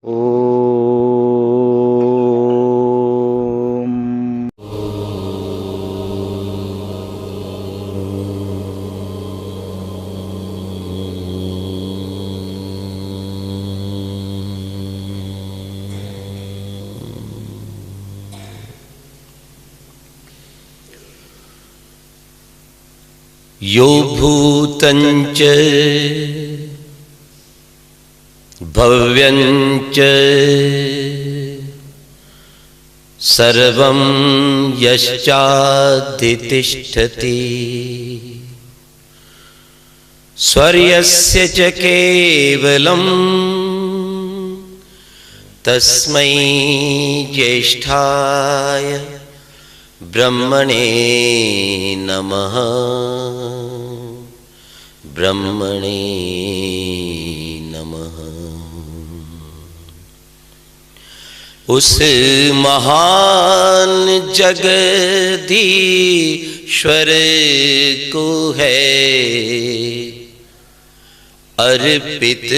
ओम। यो भूतञ्च भव्यञ्च सर्वं यश्चाधितिष्ठति स्वर्यस्य च केवलं तस्मै ज्येष्ठाय ब्रह्मणे नमः। ब्रह्मणे नमः। उस महान जगदीश्वर को है अर्पित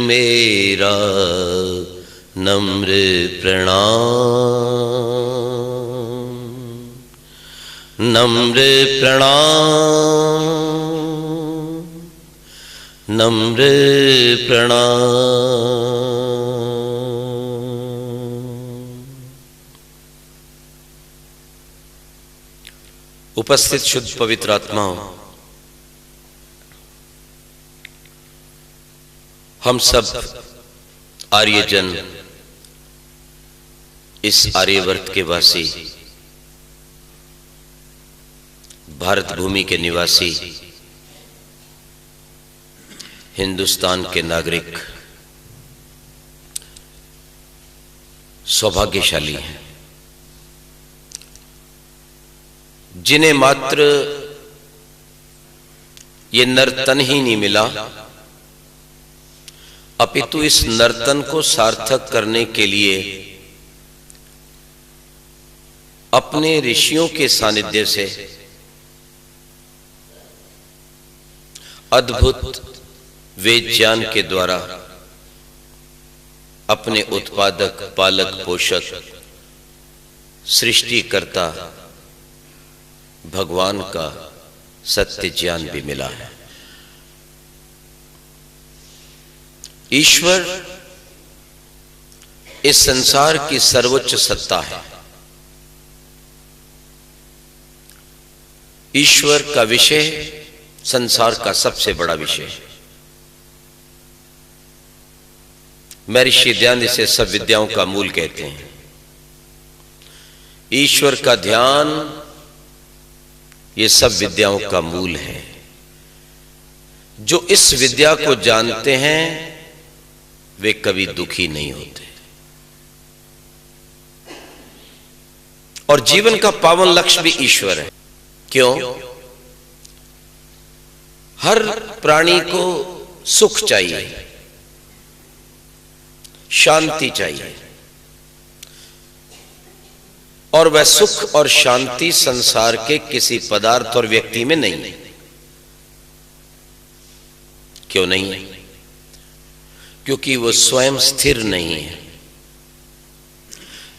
मेरा नम्र प्रणाम। नम्र प्रणाम। नम्र प्रणाम। उपस्थित शुद्ध पवित्र आत्माओं, हम सब आर्यजन, इस आर्यवर्त के वासी, भारत भूमि के निवासी, हिंदुस्तान के नागरिक सौभाग्यशाली हैं, जिन्हें मात्र ये नर्तन ही नहीं मिला, अपितु इस नर्तन को सार्थक करने के लिए अपने ऋषियों के सानिध्य से अद्भुत वेद ज्ञान के द्वारा अपने उत्पादक, पालक, पोषक, सृष्टिकर्ता भगवान का सत्य ज्ञान भी मिला है। ईश्वर इस संसार की सर्वोच्च सत्ता है। ईश्वर का विषय संसार का सबसे बड़ा विषय है। महर्षि ध्यान इसे सब विद्याओं का मूल कहते हैं। ईश्वर का ध्यान ये सब विद्याओं का मूल है। जो इस विद्या को जानते हैं वे कभी दुखी नहीं होते, और जीवन का पावन लक्ष्य भी ईश्वर है। क्यों? हर प्राणी को सुख चाहिए, शांति चाहिए, और वह सुख और शांति संसार के किसी पदार्थ और व्यक्ति में नहीं है। क्यों नहीं है? क्योंकि वो स्वयं स्थिर नहीं है।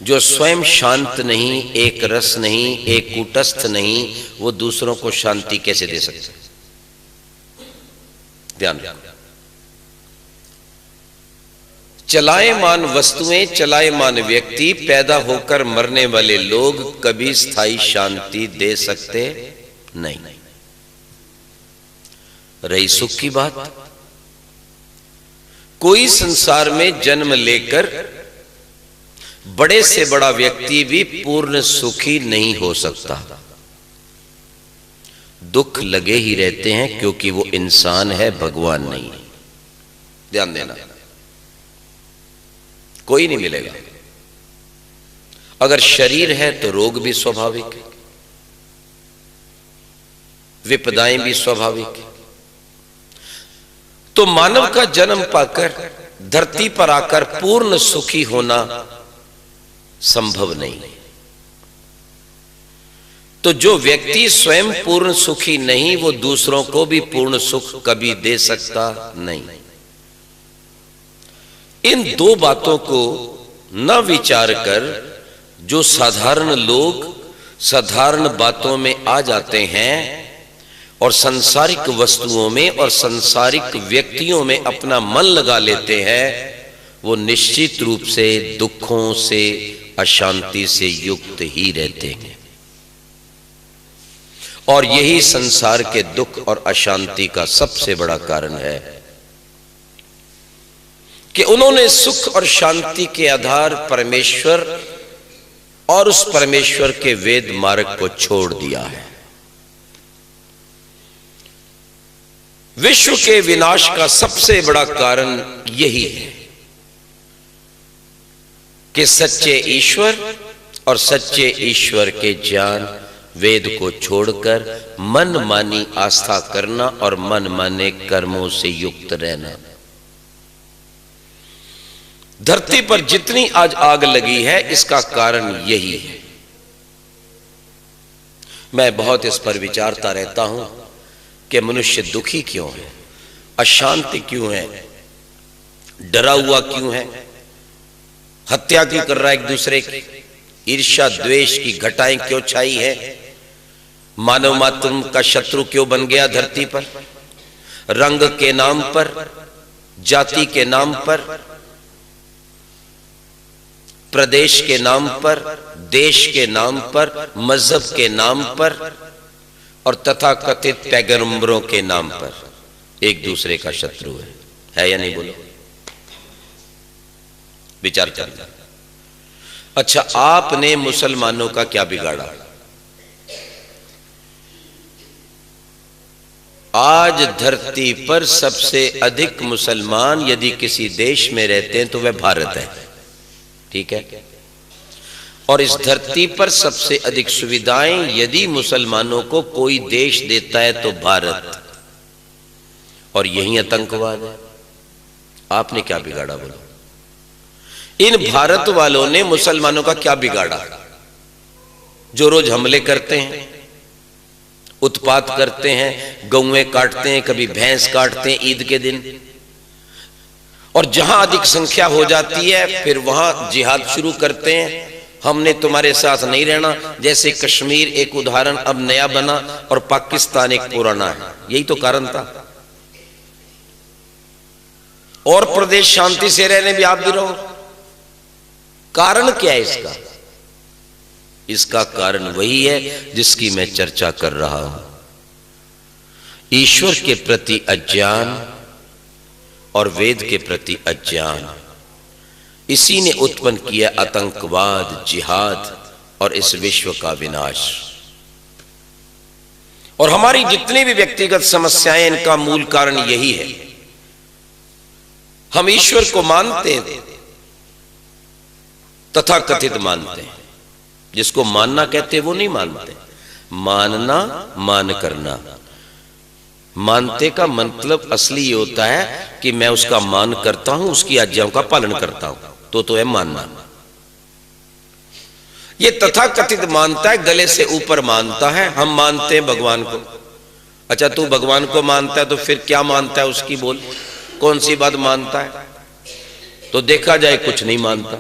जो स्वयं शांत नहीं, एक रस नहीं, एक कूटस्थ नहीं, वो दूसरों को शांति कैसे दे सकता है? ध्यान रखो। चलायमान वस्तुएं, चलायमान व्यक्ति, पैदा होकर मरने वाले लोग कभी स्थायी शांति दे सकते नहीं। रही सुख की बात, कोई संसार में जन्म लेकर बड़े से बड़ा व्यक्ति भी पूर्ण सुखी नहीं हो सकता। दुख लगे ही रहते हैं, क्योंकि वो इंसान है, भगवान नहीं। ध्यान देना, कोई नहीं मिलेगा। अगर शरीर है तो रोग भी स्वाभाविक है, विपदाएं भी स्वाभाविक है। तो मानव का जन्म पाकर धरती पर आकर पूर्ण सुखी होना संभव नहीं। तो जो व्यक्ति स्वयं पूर्ण सुखी नहीं, वो दूसरों को भी पूर्ण सुख कभी दे सकता नहीं। इन दो बातों को न विचार कर जो साधारण लोग साधारण बातों में आ जाते हैं और सांसारिक वस्तुओं में और सांसारिक व्यक्तियों में अपना मन लगा लेते हैं, वो निश्चित रूप से दुखों से, अशांति से युक्त ही रहते हैं। और यही संसार के दुख और अशांति का सबसे बड़ा कारण है कि उन्होंने सुख और शांति के आधार परमेश्वर और उस परमेश्वर के वेद मार्ग को छोड़ दिया है। विश्व के विनाश का सबसे बड़ा कारण यही है कि सच्चे ईश्वर और सच्चे ईश्वर के ज्ञान वेद को छोड़कर मनमानी आस्था करना और मनमाने कर्मों से युक्त रहना। धरती पर जितनी आज आग लगी है इसका कारण यही है। मैं बहुत इस पर विचारता रहता हूं कि मनुष्य दुखी क्यों है, अशांति क्यों है, डरा हुआ क्यों है, हत्या क्यों कर रहा है एक दूसरे की, ईर्ष्या द्वेष की घटाएं क्यों छाई है, मानव मात्र का शत्रु क्यों बन गया धरती पर, रंग के नाम पर, जाति के नाम पर, प्रदेश के नाम पर, देश के नाम पर, मजहब के नाम पर और तथाकथित पैगंबरों के नाम पर एक दूसरे का शत्रु है या नहीं? बोलो, विचार करना। अच्छा, आपने मुसलमानों का क्या बिगाड़ा? आज धरती पर सबसे अधिक मुसलमान यदि किसी देश में रहते हैं तो वह भारत है, ठीक है? और इस धरती पर सबसे अधिक सुविधाएं यदि मुसलमानों को कोई देश देता है तो भारत, और यही आतंकवाद है। आपने क्या बिगाड़ा? बोलो, इन भारत वालों ने मुसलमानों का क्या बिगाड़ा जो रोज हमले करते हैं, उत्पात करते हैं, गौएं काटते हैं, कभी भैंस काटते हैं ईद के दिन, और जहां अधिक संख्या हो जाती है फिर वहां जिहाद शुरू करते हैं, हमने तुम्हारे साथ नहीं रहना। जैसे कश्मीर एक उदाहरण अब नया बना और पाकिस्तान एक पुराना है, यही तो कारण था। और प्रदेश शांति से रहने भी आप भी रहो, कारण क्या है इसका? इसका कारण वही है जिसकी मैं चर्चा कर रहा हूं, ईश्वर के प्रति अज्ञान और वेद के प्रति अज्ञान। इसी ने उत्पन्न किया आतंकवाद, जिहाद और इस विश्व का विनाश। और हमारी जितनी भी व्यक्तिगत समस्याएं, इनका मूल कारण यही है। हम ईश्वर को मानते हैं, तथा कथित मानते हैं, जिसको मानना कहते वो नहीं मानते। मानना, मान करना। मानते का मतलब असली ये होता है कि मैं उसका मान करता हूं, उसकी आज्ञाओं का पालन करता हूं, तो है मानना। ये तथाकथित मानता है, गले से ऊपर मानता है। हम मानते हैं भगवान को। अच्छा, तू भगवान को मानता है तो फिर क्या मानता है उसकी? बोल, कौन सी बात मानता है? तो देखा जाए कुछ नहीं मानता,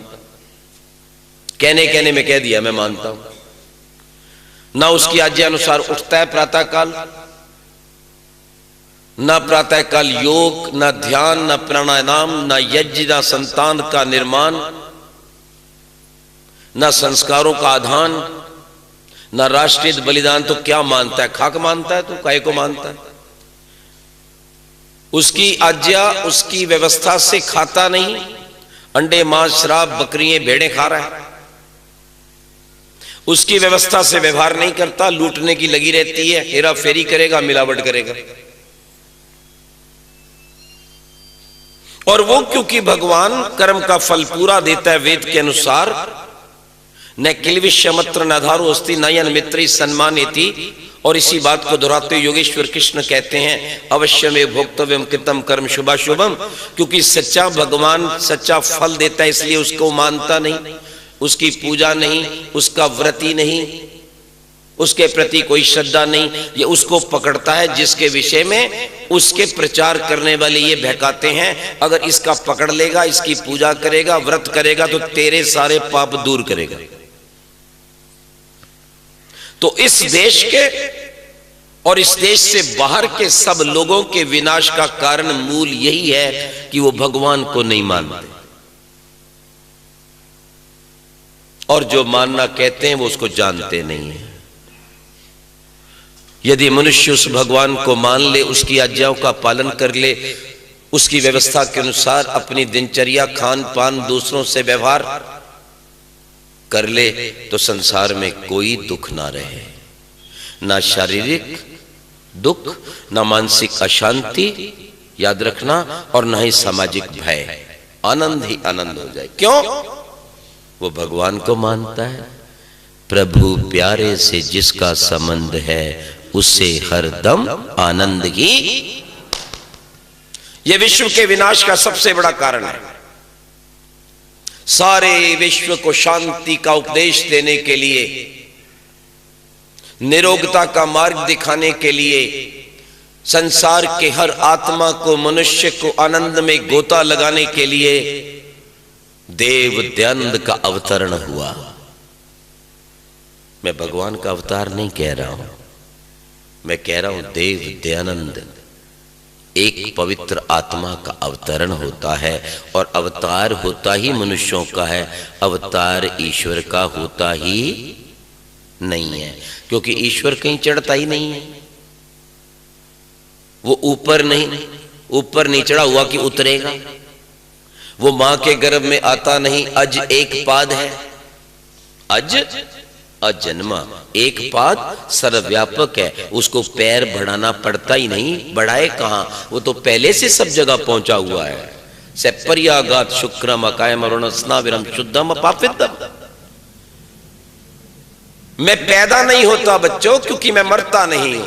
कहने कहने में कह दिया मैं मानता हूं। ना उसकी आज्ञा अनुसार उठता है प्रातः काल, ना प्रातः काल योग, ना ध्यान, ना प्राणायाम, ना यज्ञ, ना संतान का निर्माण, ना संस्कारों का आधान, ना राष्ट्रीय बलिदान। तो क्या मानता है? खाक मानता है। तो काहे को मानता है? उसकी आज्ञा, उसकी व्यवस्था से खाता नहीं, अंडे, मांस, शराब, बकरियां, भेड़ें खा रहा है। उसकी व्यवस्था से व्यवहार नहीं करता, लूटने की लगी रहती है, हेरा फेरी करेगा, मिलावट करेगा। और वो क्योंकि भगवान कर्म का फल पूरा देता है वेद के अनुसार, न किलविष्यमत्र नधारो अस्ति नयन मित्री सम्मानेति। और इसी बात को दोहराते हुए योगेश्वर कृष्ण कहते हैं अवश्य में भोक्तव्यम कृतम कर्म शुभाशुभम, क्योंकि सच्चा भगवान सच्चा फल देता है, इसलिए उसको मानता नहीं, उसकी पूजा नहीं, उसका व्रती नहीं, उसके प्रति कोई श्रद्धा नहीं। ये उसको पकड़ता है जिसके विषय में उसके प्रचार करने वाले ये बहकाते हैं, अगर इसका पकड़ लेगा, इसकी पूजा करेगा, व्रत करेगा तो तेरे सारे पाप दूर करेगा। तो इस देश के और इस देश से बाहर के सब लोगों के विनाश का कारण मूल यही है कि वो भगवान को नहीं मानते, और जो मानना कहते हैं वो उसको जानते नहीं है। यदि मनुष्य उस भगवान को मान ले, उसकी आज्ञाओं का पालन कर ले, उसकी व्यवस्था के अनुसार अपनी दिनचर्या, खान पान, दूसरों से व्यवहार कर ले, तो संसार में कोई दुख ना रहे, ना शारीरिक दुख, ना मानसिक अशांति, याद रखना, और ना ही सामाजिक भय। आनंद ही आनंद हो जाए। क्यों? वो भगवान को मानता है। प्रभु प्यारे से जिसका संबंध है उससे हरदम आनंद ही। यह विश्व के विनाश का सबसे बड़ा कारण है। सारे विश्व को शांति का उपदेश देने के लिए, निरोगता का मार्ग दिखाने के लिए, संसार के हर आत्मा को, मनुष्य को आनंद में गोता लगाने के लिए देव दयानंद का अवतरण हुआ। मैं भगवान का अवतार नहीं कह रहा हूं, मैं कह रहा हूं देव दयानंद एक पवित्र आत्मा का अवतरण होता है, और अवतार होता ही मनुष्यों का है, अवतार ईश्वर का होता ही नहीं है, क्योंकि ईश्वर कहीं चढ़ता ही नहीं है। वो ऊपर नहीं चढ़ा हुआ कि उतरेगा। वो मां के गर्भ में आता नहीं, अज एक पाद है, अज अजन्मा, एक पाद सर्वव्यापक है, उसको पैर बढ़ाना पड़ता ही नहीं। बढ़ाए कहां, वो तो पहले से सब जगह पहुंचा हुआ है। सेपर्यागात शुक्रम अकायम अरुण स्नाविरम शुद्धम अपापितम। मैं पैदा नहीं होता बच्चों क्योंकि मैं मरता नहीं हूं,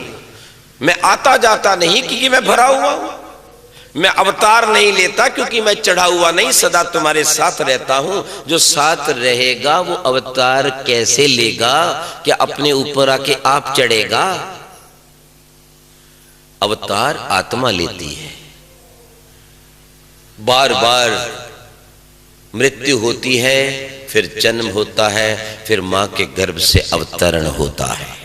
मैं आता जाता नहीं क्योंकि मैं भरा हुआ हूं, मैं अवतार नहीं लेता क्योंकि मैं चढ़ा हुआ नहीं, सदा तुम्हारे साथ रहता हूं। जो साथ रहेगा वो अवतार कैसे लेगा? क्या अपने ऊपर आके आप चढ़ेगा? अवतार आत्मा लेती है। बार बार मृत्यु होती है, फिर जन्म होता है, फिर मां के गर्भ से अवतरण होता है।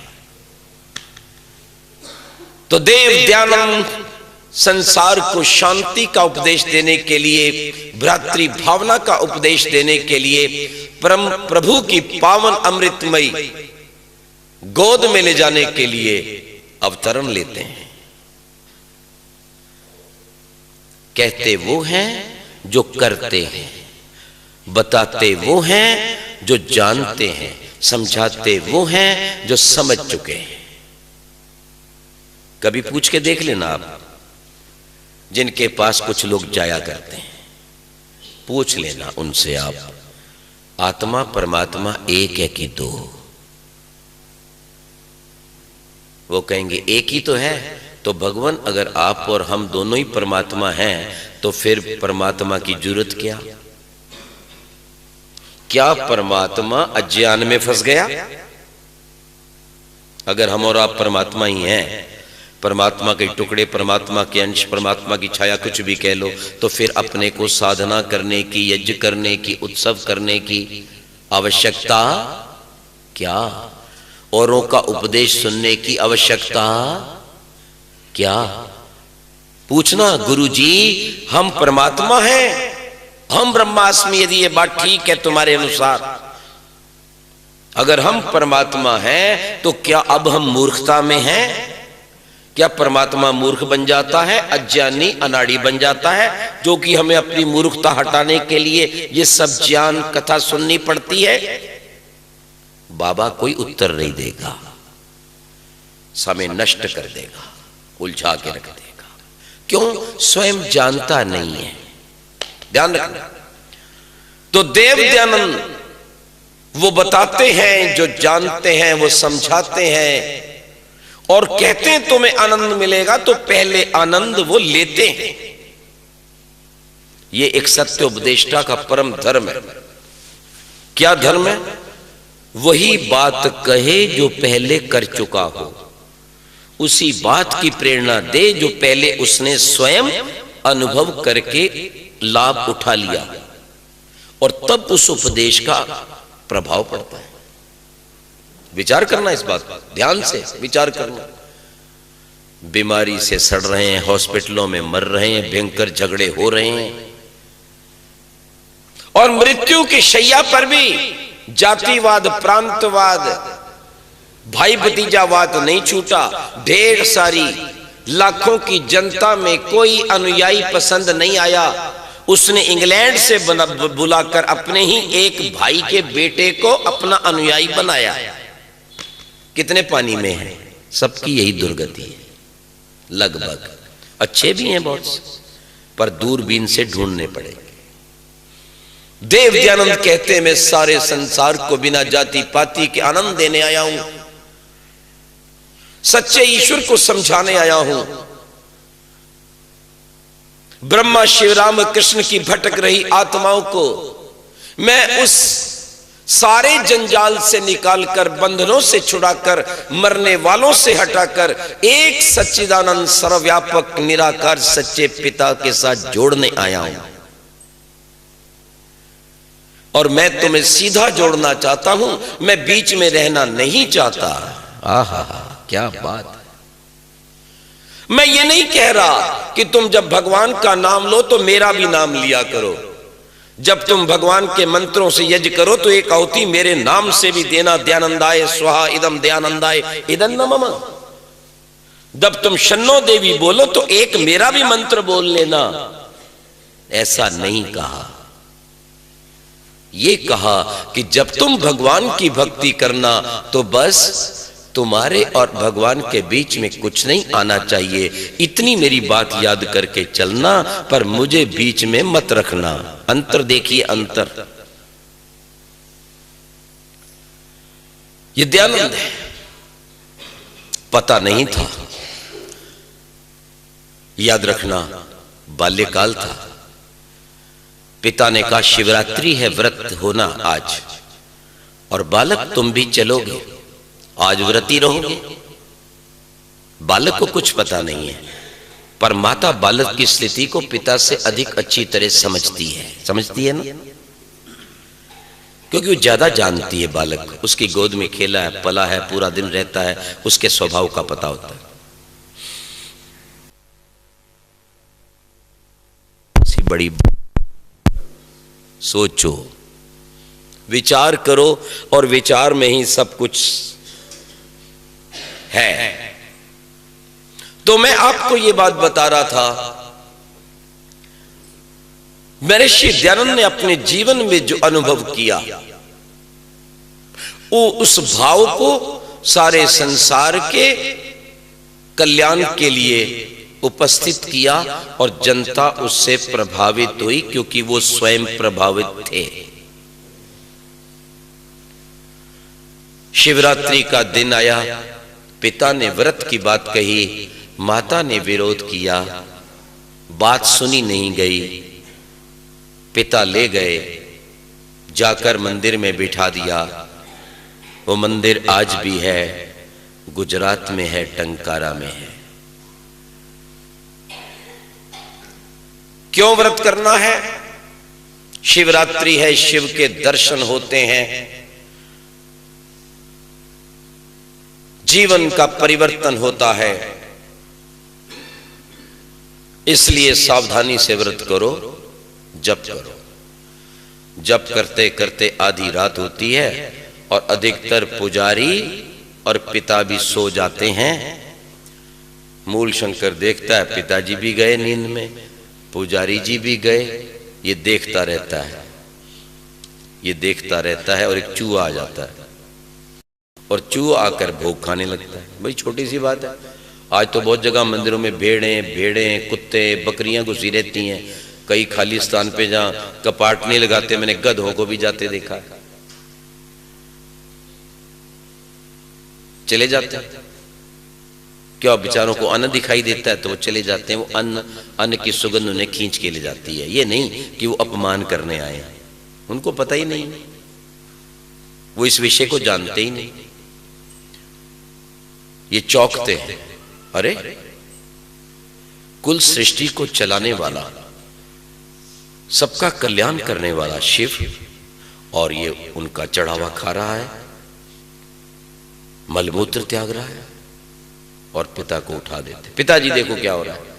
तो देव दयानंद संसार को शांति का उपदेश देने के लिए, भ्रातृ भावना का उपदेश देने के लिए, परम प्रभु की पावन अमृतमयी गोद में ले जाने के लिए अवतरण लेते हैं। कहते वो हैं जो करते हैं, बताते वो हैं जो जानते हैं, समझाते वो हैं जो समझ चुके हैं। कभी पूछ के देख लेना आप, जिनके पास कुछ लोग जाया करते हैं, पूछ लेना उनसे आप, आत्मा परमात्मा एक है कि दो? वो कहेंगे एक ही तो है। तो भगवान अगर आप और हम दोनों ही परमात्मा हैं तो फिर परमात्मा की जरूरत क्या? क्या परमात्मा अज्ञान में फंस गया? अगर हम और आप परमात्मा ही हैं, परमात्मा के टुकड़े, परमात्मा के अंश, परमात्मा की छाया, कुछ भी कह लो, तो फिर अपने को साधना करने की, यज्ञ करने की, उत्सव करने की आवश्यकता क्या? औरों का उपदेश सुनने की आवश्यकता क्या? पूछना, गुरुजी हम परमात्मा हैं, हम ब्रह्मास्मि, यदि ये बात ठीक है तुम्हारे अनुसार, अगर हम परमात्मा हैं तो क्या अब हम मूर्खता में हैं? क्या परमात्मा मूर्ख बन जाता है, अज्ञानी अनाड़ी बन जाता है, जो कि हमें अपनी मूर्खता हटाने के लिए ये सब ज्ञान कथा सुननी पड़ती है? बाबा कोई उत्तर नहीं देगा, समय नष्ट कर देगा, उलझा के रख देगा। क्यों? स्वयं जानता नहीं है। ध्यान रखना। तो देव दयानंद वो बताते हैं जो जानते हैं, वो समझाते हैं और कहते हैं तुम्हें आनंद मिलेगा, तो पहले आनंद वो लेते हैं। ये एक सत्य उपदेष्टा का परम धर्म है। क्या धर्म है? वही बात कहे जो पहले कर चुका हो, उसी बात की प्रेरणा दे जो पहले उसने स्वयं अनुभव करके लाभ उठा लिया, और तब उस उपदेश का प्रभाव पड़ता है। विचार करना, इस बात पर ध्यान से विचार करना। बीमारी से सड़ रहे हैं, हॉस्पिटलों में मर रहे हैं, भयंकर झगड़े हो रहे हैं, और मृत्यु की शैया पर भी जातिवाद, प्रांतवाद, भाई भतीजावाद नहीं छूटा। ढेर सारी लाखों की जनता में कोई अनुयायी पसंद नहीं आया। उसने इंग्लैंड से बुलाकर अपने ही एक भाई के बेटे को अपना अनुयायी बनाया। कितने पानी में है, सबकी यही दुर्गति है लगभग। अच्छे भी हैं बहुत से, पर दूरबीन से ढूंढने पड़ेंगे। देव दयानंद कहते हैं, मैं सारे संसार को बिना जाति पाति के आनंद देने आया हूं, सच्चे ईश्वर को समझाने आया हूं। ब्रह्मा शिव राम कृष्ण की भटक रही आत्माओं को मैं उस सारे जंजाल से निकालकर, बंधनों से छुड़ाकर, मरने वालों से हटाकर एक सच्चिदानंद सर्वव्यापक निराकार सच्चे पिता के साथ जोड़ने आया हूं। और मैं तुम्हें सीधा जोड़ना चाहता हूं, मैं बीच में रहना नहीं चाहता। आहा, क्या बात। मैं ये नहीं कह रहा कि तुम जब भगवान का नाम लो तो मेरा भी नाम लिया करो। जब तुम भगवान के मंत्रों से यज्ञ करो तो एक आहुति मेरे नाम से भी देना। दयानंदाय स्वाहा इदम दयानंदाय इदं नमः। जब तुम शन्नो देवी बोलो तो एक मेरा भी मंत्र बोल लेना। ऐसा नहीं कहा, ये कहा कि जब तुम भगवान की भक्ति करना तो बस तुम्हारे और भगवान के बीच में कुछ नहीं आना चाहिए। इतनी मेरी बात याद करके चलना, पर मुझे बीच में मत रखना। अंतर देखिए, अंतर। ये दयानंद है, पता नहीं था, याद रखना, बाल्यकाल था। पिता ने कहा शिवरात्रि है, व्रत होना आज, और बालक तुम भी चलोगे, आज व्रती रहोगे। बालक को कुछ पता नहीं है, पर माता बालक की स्थिति को पिता से अधिक अच्छी तरह समझती है ना, क्योंकि वो ज्यादा जानती है। बालक उसकी गोद में खेला है, पला है, पूरा दिन रहता है, उसके स्वभाव का पता होता है। बड़ी सोचो, विचार करो, और विचार में ही सब कुछ है। तो मैं आपको यह बात बता रहा था, महर्षि दयानंद ने अपने जीवन में जो अनुभव किया, वो उस भाव को सारे संसार के कल्याण के लिए उपस्थित किया, और जनता उससे प्रभावित हुई, क्योंकि वो स्वयं प्रभावित थे। शिवरात्रि का दिन आया, पिता ने व्रत की बात कही, माता ने विरोध किया, बात सुनी नहीं गई। पिता ले गए, जाकर मंदिर में बिठा दिया। वो मंदिर आज भी है, गुजरात में है, टंकारा में है। क्यों व्रत करना है? शिवरात्रि है, शिव के दर्शन होते हैं, जीवन का परिवर्तन होता है, इसलिए सावधानी से व्रत करो, जप करो। जप करते करते आधी रात होती है, और अधिकतर पुजारी और पिता भी सो जाते हैं। मूल शंकर देखता है, पिताजी भी गए नींद में, पुजारी जी भी गए। ये देखता रहता है, ये देखता रहता है, और एक चूहा आ जाता है, और चूहा आकर भोग खाने लगता है। बड़ी छोटी सी बात है। आज तो बहुत जगह मंदिरों में भेड़ें, कुत्ते, बकरियां घुसी रहती हैं। कई खाली स्थान पे जहां कपाट नहीं लगाते, मैंने गधों को भी जाते देखा, चले जाते हैं। क्या बेचारों को अन्न दिखाई देता है तो वो चले जाते हैं। वो अन्न की सुगंध उन्हें खींच के ले जाती है। ये नहीं कि वो अपमान करने आए, उनको पता ही नहीं। वो इस विषय को जानते ही नहीं। ये चौंकते हैं, अरे कुल सृष्टि को चलाने वाला, सबका कल्याण करने वाला शिव, और ये उनका चढ़ावा खा रहा है, मलमूत्र त्याग रहा है, और पिता को उठा देते। पिताजी देखो क्या हो रहा है।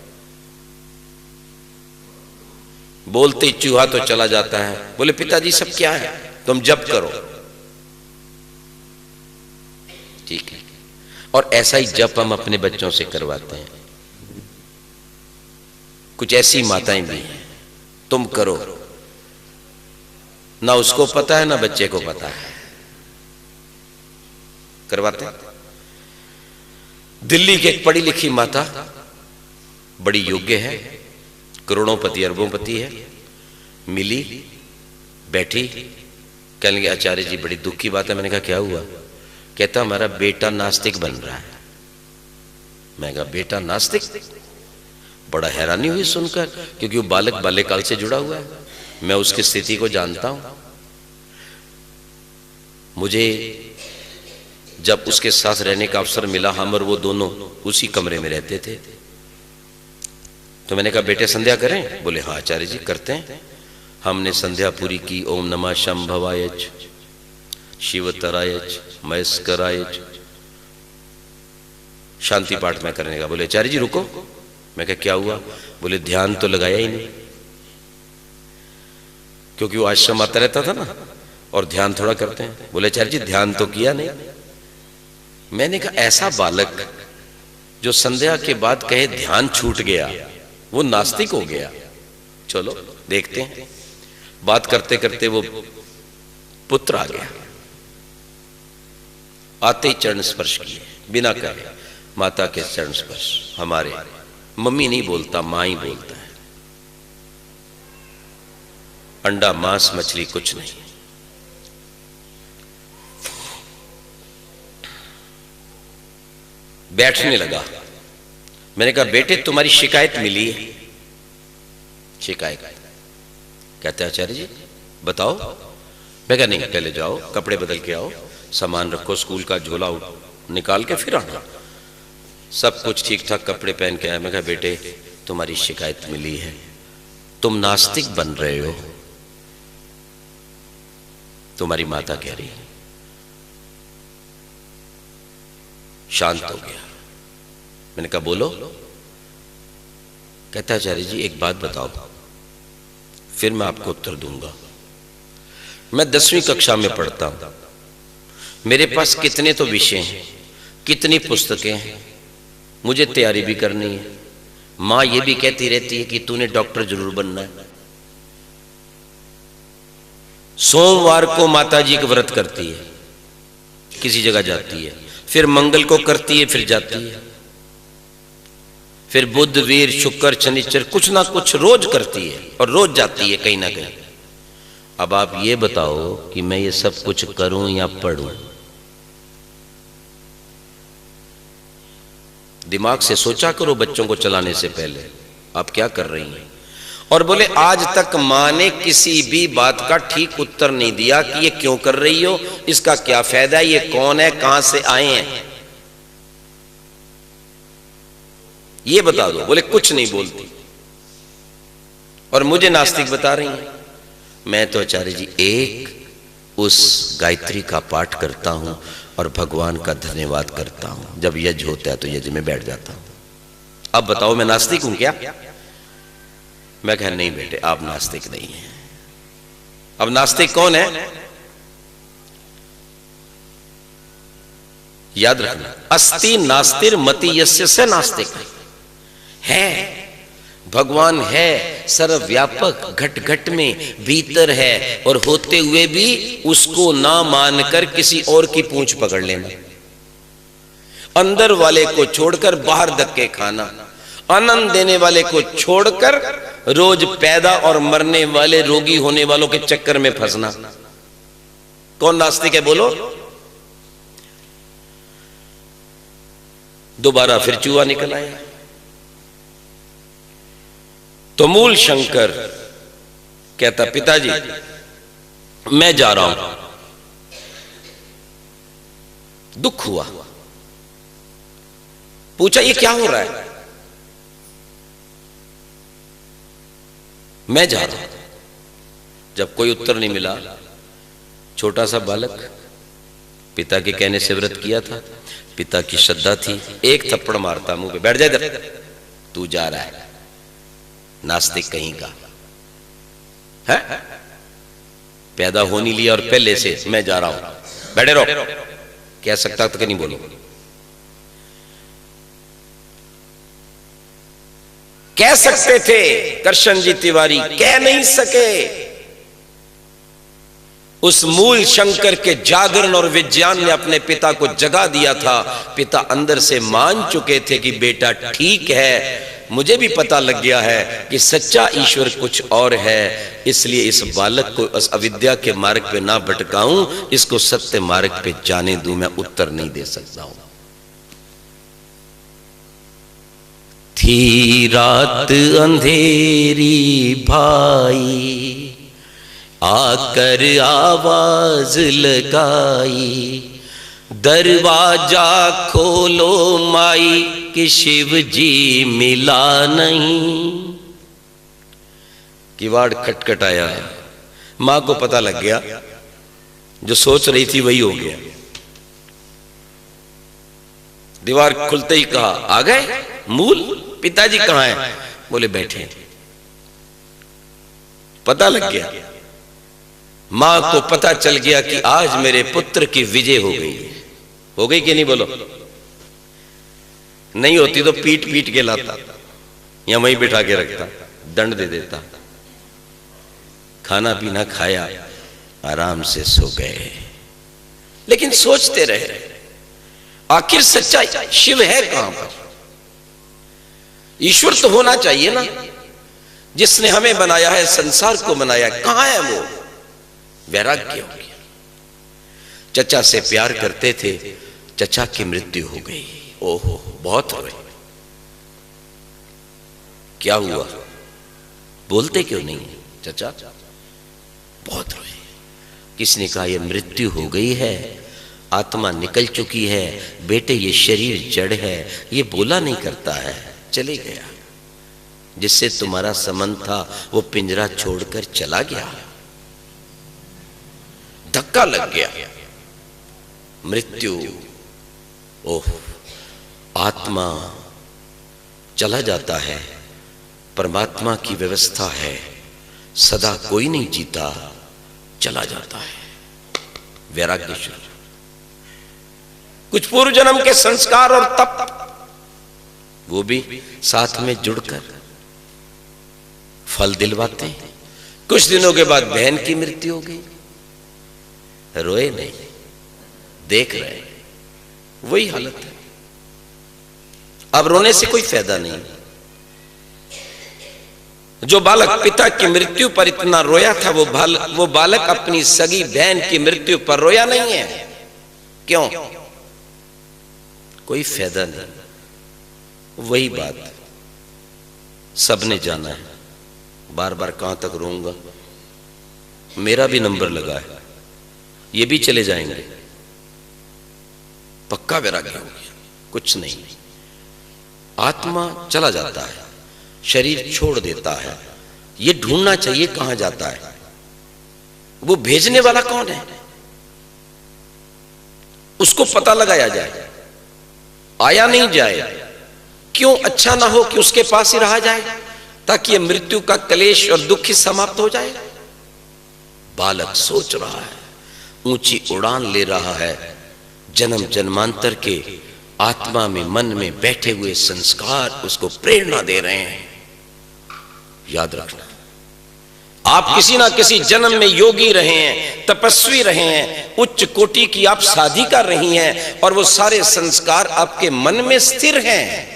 बोलते चूहा तो चला जाता है, बोले पिताजी सब क्या है, तुम जप करो। ठीक है, और ऐसा ही जप हम अपने बच्चों से करवाते हैं। कुछ ऐसी माताएं भी हैं, तुम करो, ना उसको पता है ना बच्चे को पता है, करवाते हैं। दिल्ली की एक पढ़ी लिखी माता, बड़ी योग्य है, करोड़ोंपति अरबोंपति है, मिली, बैठी, कहने लगी आचार्य जी बड़ी दुख की बात है। मैंने कहा क्या हुआ? कहता हमारा बेटा नास्तिक बन रहा है। मैं कहा बेटा नास्तिक? बड़ा हैरानी हुई सुनकर, क्योंकि वो बाल्यकाल से जुड़ा हुआ है, मैं उसकी स्थिति को जानता हूं। मुझे जब उसके साथ रहने का अवसर मिला, हम और वो दोनों उसी कमरे में रहते थे, तो मैंने कहा बेटे संध्या करें? बोले हाँ आचार्य जी करते हैं। हमने संध्या पूरी की। ओम नमः शंभवाय शिवतराय महेश्वराय, शांति पाठ में करने का। बोले आचार्य जी रुको। मैं कहा क्या हुआ? बोले ध्यान तो लगाया ही नहीं, क्योंकि वो आश्रम आता रहता था ना, और ध्यान थोड़ा करते हैं। बोले आचार्य जी ध्यान तो किया नहीं। मैंने कहा ऐसा बालक जो संध्या के बाद कहे ध्यान छूट गया, वो नास्तिक हो गया। चलो देखते हैं। बात करते करते वो पुत्र आ गया, आते ही चरण स्पर्श किए, बिना कहे माता के चरण स्पर्श। हमारे मम्मी नहीं बोलता, मां ही बोलता है। अंडा मांस मछली कुछ नहीं। बैठने लगा। मैंने कहा बेटे तुम्हारी शिकायत मिली है। शिकायत? कहते आचार्य जी बताओ। मैं कहा नहीं, पहले जाओ कपड़े बदल के आओ, सामान रखो, स्कूल का झोला निकाल के फिर आना। सब कुछ ठीक ठाक कपड़े पहन के आया। मैं कहा बेटे तुम्हारी शिकायत मिली है, तुम नास्तिक बन रहे हो। तुम्हारी माता कह रही है। शांत हो गया। मैंने कहा बोलो। कहता आचार्य जी एक बात बताओ, फिर मैं आपको उत्तर दूंगा। मैं 10वीं कक्षा में पढ़ता हूं, मेरे पास कितने तो विषय हैं, कितनी पुस्तकें हैं, मुझे तैयारी भी करनी है। मां ये भी कहती रहती है कि तूने डॉक्टर जरूर बनना है। सोमवार को माता जी का व्रत करती है, किसी जगह जाती है, फिर मंगल को करती है, फिर जाती है, फिर बुध वीर शुक्र शनिचर कुछ ना कुछ रोज करती है, और रोज जाती है कहीं ना कहीं। अब आप ये बताओ कि मैं ये सब कुछ करूं या पढ़ूं? दिमाग से सोचा करो बच्चों को चलाने से पहले आप क्या कर रही हैं। और बोले आज तक मां ने किसी भी बात का ठीक उत्तर नहीं दिया कि ये क्यों कर रही हो, इसका क्या फायदा है, ये कौन है, कहां से आए हैं, ये बता दो। बोले कुछ नहीं बोलती, और मुझे नास्तिक बता रही हैं। मैं तो आचार्य जी एक उस गायत्री का पाठ करता हूं और भगवान का धन्यवाद करता हूं। जब यज्ञ होता है तो यज्ञ में बैठ जाता हूं। अब बताओ मैं नास्तिक हूं क्या? मैं कह नहीं बेटे आप नास्तिक नहीं हैं। अब नास्तिक कौन है? याद रखना, अस्ति नास्तिर मति यस्य से नास्तिक है। भगवान है सर्वव्यापक, घट घट में भीतर है, और होते हुए भी उसको ना मानकर किसी और की पूंछ पकड़ लेना, अंदर वाले को छोड़कर बाहर धक्के खाना, आनंद देने वाले को छोड़कर रोज पैदा और मरने वाले रोगी होने वालों के चक्कर में फंसना। कौन नास्तिक है बोलो? दोबारा फिर चूहा निकल आया। तो मूल शंकर कहता पिताजी मैं जा रहा हूं, दुख हुआ, पूछा ये क्या हो रहा है? मैं जा रहा हूं। जब कोई उत्तर नहीं मिला, छोटा सा बालक पिता के कहने से व्रत किया था, पिता की श्रद्धा थी, एक थप्पड़ मारता मुंह पे, बैठ जा इधर, तू जा रहा है नास्तिक कहीं का है, पैदा हो नहीं लिया और पहले से मैं जा रहा हूं, बैठे रहो। कह सकता तो नहीं बोलो, कह सकते थे करशन जी तिवारी, कह नहीं सके। उस मूल शंकर के जागरण और विज्ञान ने अपने पिता को जगा दिया था। पिता अंदर से मान चुके थे कि बेटा ठीक है, मुझे भी पता लग गया है कि सच्चा ईश्वर कुछ और है, इसलिए इस बालक को इस अविद्या के मार्ग पे ना भटकाऊं, इसको सत्य मार्ग पे जाने दूं। मैं उत्तर नहीं दे सकता हूं। थी रात अंधेरी भाई, आकर आवाज लगाई, दरवाजा खोलो माई कि शिव जी मिला नहीं। किवाड़ खटखटाया, मां को पता लग गया, जो सोच रही थी वही हो गया। दीवार खुलते ही कहा, आ गए मूल, पिताजी कहां हैं? बोले बैठे। पता लग गया, मां को पता चल गया कि आज मेरे पुत्र की विजय हो गई। हो गई कि नहीं बोलो? नहीं होती तो पीट पीट के लाता या वहीं बिठा के रखता, दंड दे देता। खाना पीना खाया, आराम से सो गए। लेकिन सोचते रहे, आखिर सच्चा शिव है कहां पर? ईश्वर तो होना चाहिए ना, जिसने हमें बनाया है, संसार को बनाया, कहां है वो? वैराग्य हो गया। चचा से प्यार करते थे, चचा की मृत्यु हो गई। ओहो, बहुत रोए। क्या हुआ? बोलते क्यों नहीं चचा? बहुत रोए। किसने कहा ये मृत्यु हो गई है, आत्मा निकल चुकी है, बेटे ये शरीर जड़ है, ये बोला नहीं करता है, चले गया। जिससे तुम्हारा संबंध था वो पिंजरा छोड़कर चला गया। धक्का लग गया। मृत्यु, ओह, आत्मा चला जाता है, परमात्मा की व्यवस्था है, सदा कोई नहीं जीता, चला जाता है। वैराग्य शुरू। कुछ पूर्व जन्म के संस्कार और तप, वो भी साथ में जुड़कर फल दिलवाते हैं। कुछ दिनों के बाद बहन की मृत्यु हो गई, रोए नहीं, देख रहे, वही हालत है। अब रोने से कोई फायदा नहीं। जो बालक पिता की मृत्यु पर इतना रोया था, वो बालक अपनी सगी बहन की मृत्यु पर रोया नहीं है। क्यों? कोई फायदा नहीं। वही बात सबने जाना है। बार बार कहां तक रोऊंगा? मेरा भी नंबर लगा है, ये भी चले जाएंगे। पक्का वैराग्य हो गया, कुछ नहीं। आत्मा चला जाता है, शरीर छोड़ देता है। ये ढूंढना चाहिए कहां जाता है, वो भेजने वाला कौन है, उसको पता लगाया जाए। आया नहीं जाए, क्यों अच्छा ना हो कि उसके पास ही रहा जाए, ताकि ये मृत्यु का क्लेश और दुख ही समाप्त हो जाए। बालक सोच रहा है, ऊंची उड़ान ले रहा है। जन्म जन्मांतर के आत्मा में, मन में बैठे हुए संस्कार उसको प्रेरणा दे रहे हैं। याद रखना, आप किसी ना किसी जन्म में योगी रहे हैं, तपस्वी रहे हैं, उच्च कोटि की आप साधिका रही हैं, और वो सारे संस्कार आपके मन में स्थिर हैं,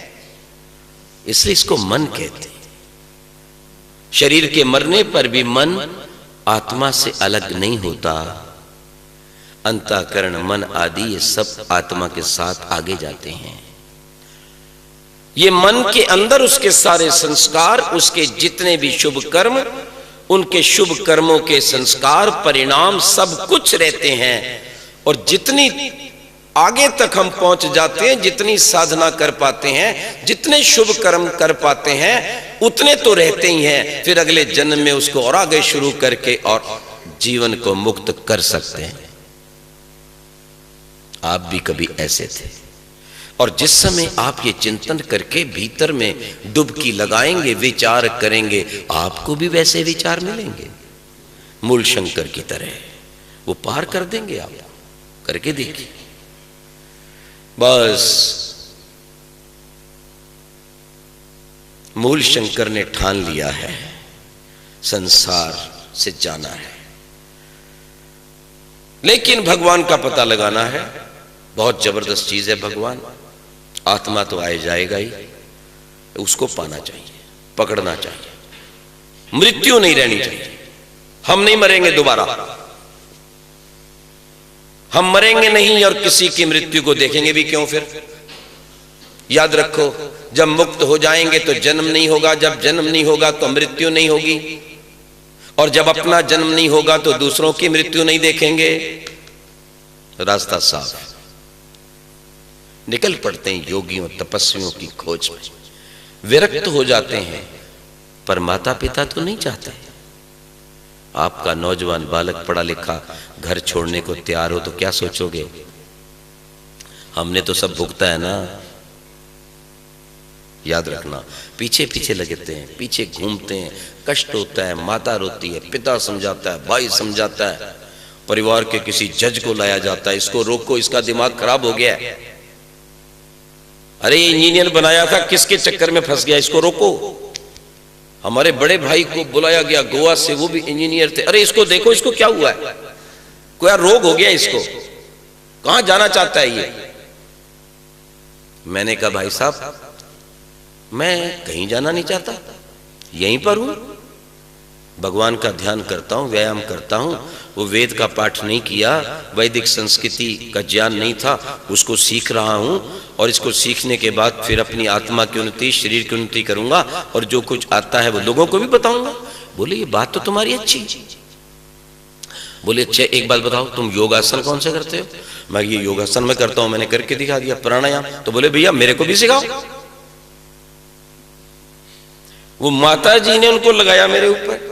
इसलिए इसको मन कहते हैं। शरीर के मरने पर भी मन आत्मा से अलग नहीं होता। अंतःकरण, मन आदि ये सब आत्मा के साथ आगे जाते हैं। ये मन के अंदर उसके सारे संस्कार, उसके जितने भी शुभ कर्म, उनके शुभ कर्मों के संस्कार, परिणाम सब कुछ रहते हैं। और जितनी आगे तक हम पहुंच जाते हैं। जितनी साधना कर पाते हैं, जितने शुभ कर्म कर पाते हैं, उतने तो रहते ही हैं। फिर अगले जन्म में उसको और आगे शुरू करके और जीवन को मुक्त कर सकते हैं। आप भी कभी ऐसे थे, और जिस समय आप ये चिंतन करके भीतर में डुबकी लगाएंगे, विचार करेंगे, आपको भी वैसे विचार मिलेंगे मूल शंकर की तरह। वो पार कर देंगे, आप करके देखिए। बस मूल शंकर ने ठान लिया है, संसार से जाना है, लेकिन भगवान का पता लगाना है। बहुत जबरदस्त चीज है भगवान। आत्मा तो आए जाएगा ही, उसको पाना चाहिए, पकड़ना चाहिए। मृत्यु नहीं रहनी चाहिए। हम नहीं मरेंगे दोबारा, हम मरेंगे नहीं और किसी की मृत्यु को देखेंगे भी क्यों फिर। याद रखो, जब मुक्त हो जाएंगे तो जन्म नहीं होगा, जब जन्म नहीं होगा तो मृत्यु नहीं होगी, और जब अपना जन्म नहीं होगा तो दूसरों की मृत्यु नहीं देखेंगे। रास्ता साफ। निकल पड़ते हैं योगियों तपस्वियों की खोज में। विरक्त हो जाते हैं, पर माता पिता तो नहीं चाहते। आपका नौजवान बालक पढ़ा लिखा घर छोड़ने को तैयार हो तो क्या सोचोगे? हमने तो सब भुगता है ना। याद रखना, पीछे पीछे लगते हैं, पीछे घूमते हैं, कष्ट होता है, माता रोती है, पिता समझाता है, भाई समझाता है, परिवार के किसी जज को लाया जाता है, इसको रोको, इसका दिमाग खराब हो गया है। अरे इंजीनियर बनाया था, किसके चक्कर में फंस गया, इसको रोको। हमारे बड़े भाई को बुलाया गया गोवा से, वो भी इंजीनियर थे, अरे इसको देखो, इसको क्या हुआ है, कोई रोग हो गया इसको, कहां जाना चाहता है ये। मैंने कहा भाई साहब, मैं कहीं जाना नहीं चाहता, यहीं पर हूं, भगवान का ध्यान करता हूं, व्यायाम करता हूं। वो वेद का पाठ नहीं किया, वैदिक संस्कृति का ज्ञान नहीं था, उसको सीख रहा हूं, और इसको सीखने के बाद फिर अपनी आत्मा की उन्नति, शरीर की उन्नति करूंगा, और जो कुछ आता है वो लोगों को भी बताऊंगा। बोले ये बात तो तुम्हारी अच्छी। बोले अच्छा एक बात बताओ, तुम योगासन कौन से करते हो? मैं ये योगासन में करता हूं, मैंने करके दिखा दिया। प्राणायाम? तो बोले भैया मेरे को भी सिखाओ। वो माता जी ने उनको लगाया मेरे ऊपर।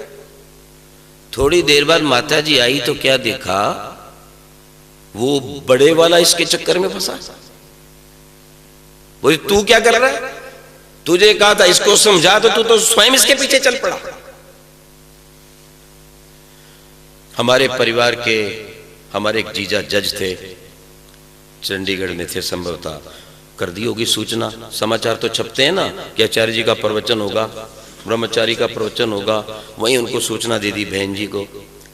थोड़ी देर बाद माता जी आई तो क्या देखा, वो बड़े वाला इसके चक्कर में फंसा। बोले तू क्या कर रहा है, तुझे कहा था इसको समझा, तो तू तो स्वयं इसके पीछे चल पड़ा। हमारे परिवार के हमारे एक जीजा जज थे, चंडीगढ़ में थे, संभवतः कर दी होगी सूचना, समाचार तो छपते हैं ना कि आचार्य जी का प्रवचन होगा, ब्रह्मचारी का प्रवचन होगा। वहीं उनको सूचना दे दी बहन जी को,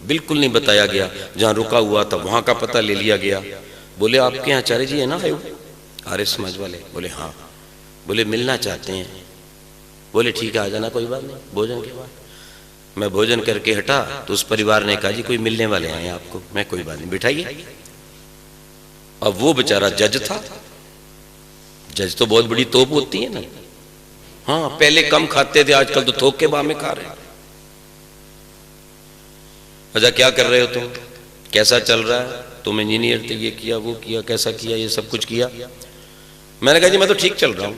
बिल्कुल नहीं बताया गया। जहां रुका हुआ था वहां का पता ले लिया गया। बोले आपके यहाँ आचार्य जी है ना, आर्य समाज वाले? बोले हाँ। बोले मिलना चाहते हैं। बोले ठीक है आ जाना, कोई बात नहीं, भोजन के बाद। मैं भोजन करके हटा तो उस परिवार ने कहा जी कोई मिलने वाले आए आपको। मैं कोई बात नहीं, बिठाइए। अब वो बेचारा जज था। जज तो बहुत बड़ी तोप होती है ना। हाँ, पहले कम खाते थे, आजकल तो थोक के बामे खा रहे हैं। अच्छा क्या कर रहे हो तुम, कैसा चल रहा है, तुम इंजीनियर थे, ये किया वो किया, कैसा किया, ये सब कुछ किया। मैंने कहा जी मैं तो ठीक चल रहा हूं।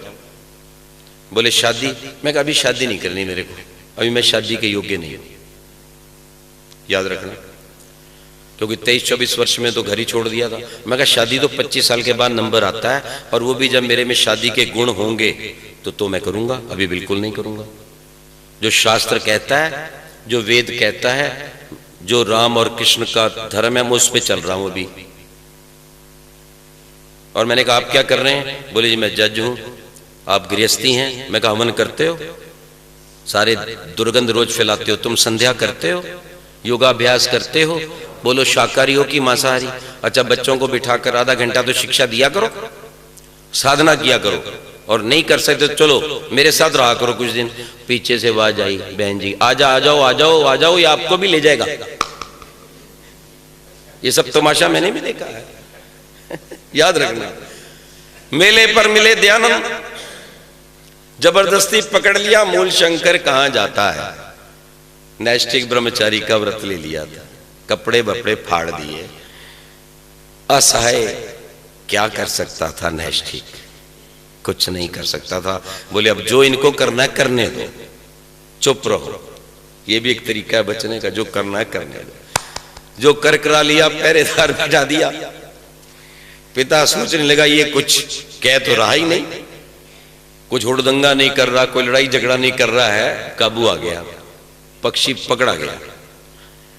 बोले शादी? मैं कहा अभी शादी नहीं करनी मेरे को, अभी मैं शादी के योग्य नहीं हूं। याद रखना, क्योंकि 23-24 वर्ष में तो घर ही छोड़ दिया था। मैं कहा शादी तो 25 साल के बाद नंबर आता है, और वो भी जब मेरे में शादी के गुण होंगे तो मैं करूंगा, अभी बिल्कुल नहीं करूंगा। जो शास्त्र कहता है, जो वेद कहता है, जो राम और कृष्ण का धर्म है, मैं उस पर चल रहा हूं अभी। और मैंने कहा आप क्या कर रहे हैं? बोले जी मैं जज हूं। आप गृहस्थी हैं? मैं कहा हवन करते हो, सारे दुर्गंध रोज फैलाते हो, तुम संध्या करते हो, योगाभ्यास करते हो। बोलो शाकाहारी हो कि मांसाहारी? अच्छा बच्चों को बिठाकर आधा घंटा तो शिक्षा दिया करो, साधना किया करो, और नहीं कर सकते तो चलो मेरे साथ रहा करो कुछ दिन। पीछे से आवाज आई, बहन जी आ जाओ आ जाओ आ जाओ आ जाओ, ये आपको भी ले जाएगा। ये सब तमाशा मैंने भी देखा है। याद रखना, मेले पर मिले दयानंद, जबरदस्ती पकड़ लिया मूल शंकर कहां जाता है। नैष्ठिक ब्रह्मचारी का व्रत ले लिया था, कपड़े बपड़े फाड़ दिए, असहाय क्या कर सकता था नैष्ठिक? कुछ नहीं कर सकता था। बोले अब जो इनको करना है करने दो, चुप रहो। ये भी एक तरीका है बचने का, जो करना है करने दो। जो कर करा लिया, पहरेदार बिठा दिया। पिता सोचने लगा ये कुछ कह तो रहा ही नहीं, कुछ हुड़दंगा नहीं कर रहा, कोई लड़ाई झगड़ा नहीं कर रहा है। काबू आ गया, पक्षी पकड़ा गया।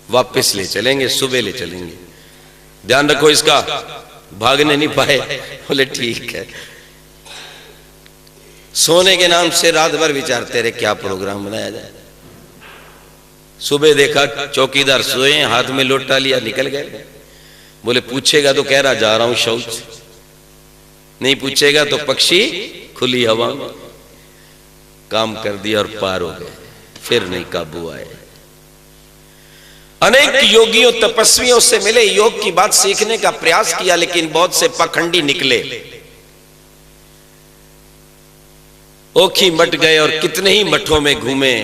वापस ले चलेंगे, सुबह ले चलेंगे, ध्यान रखो इसका, भागने नहीं पाए। बोले ठीक है। सोने के नाम से रात भर विचारते रहे क्या प्रोग्राम बनाया जाए। सुबह देखा चौकीदार सोए, हाथ में लोटा लिया, निकल गए। बोले पूछेगा तो कह रहा जा रहा हूं शौच, नहीं पूछेगा तो पक्षी खुली हवा में। काम कर दिया और पार हो गए, फिर नहीं काबू आए। अनेक योगियों तपस्वियों से मिले, योग की बात सीखने का प्रयास किया, लेकिन बहुत से पाखंडी निकले, ओखी मट गए और कितने ही मठों में घूमे।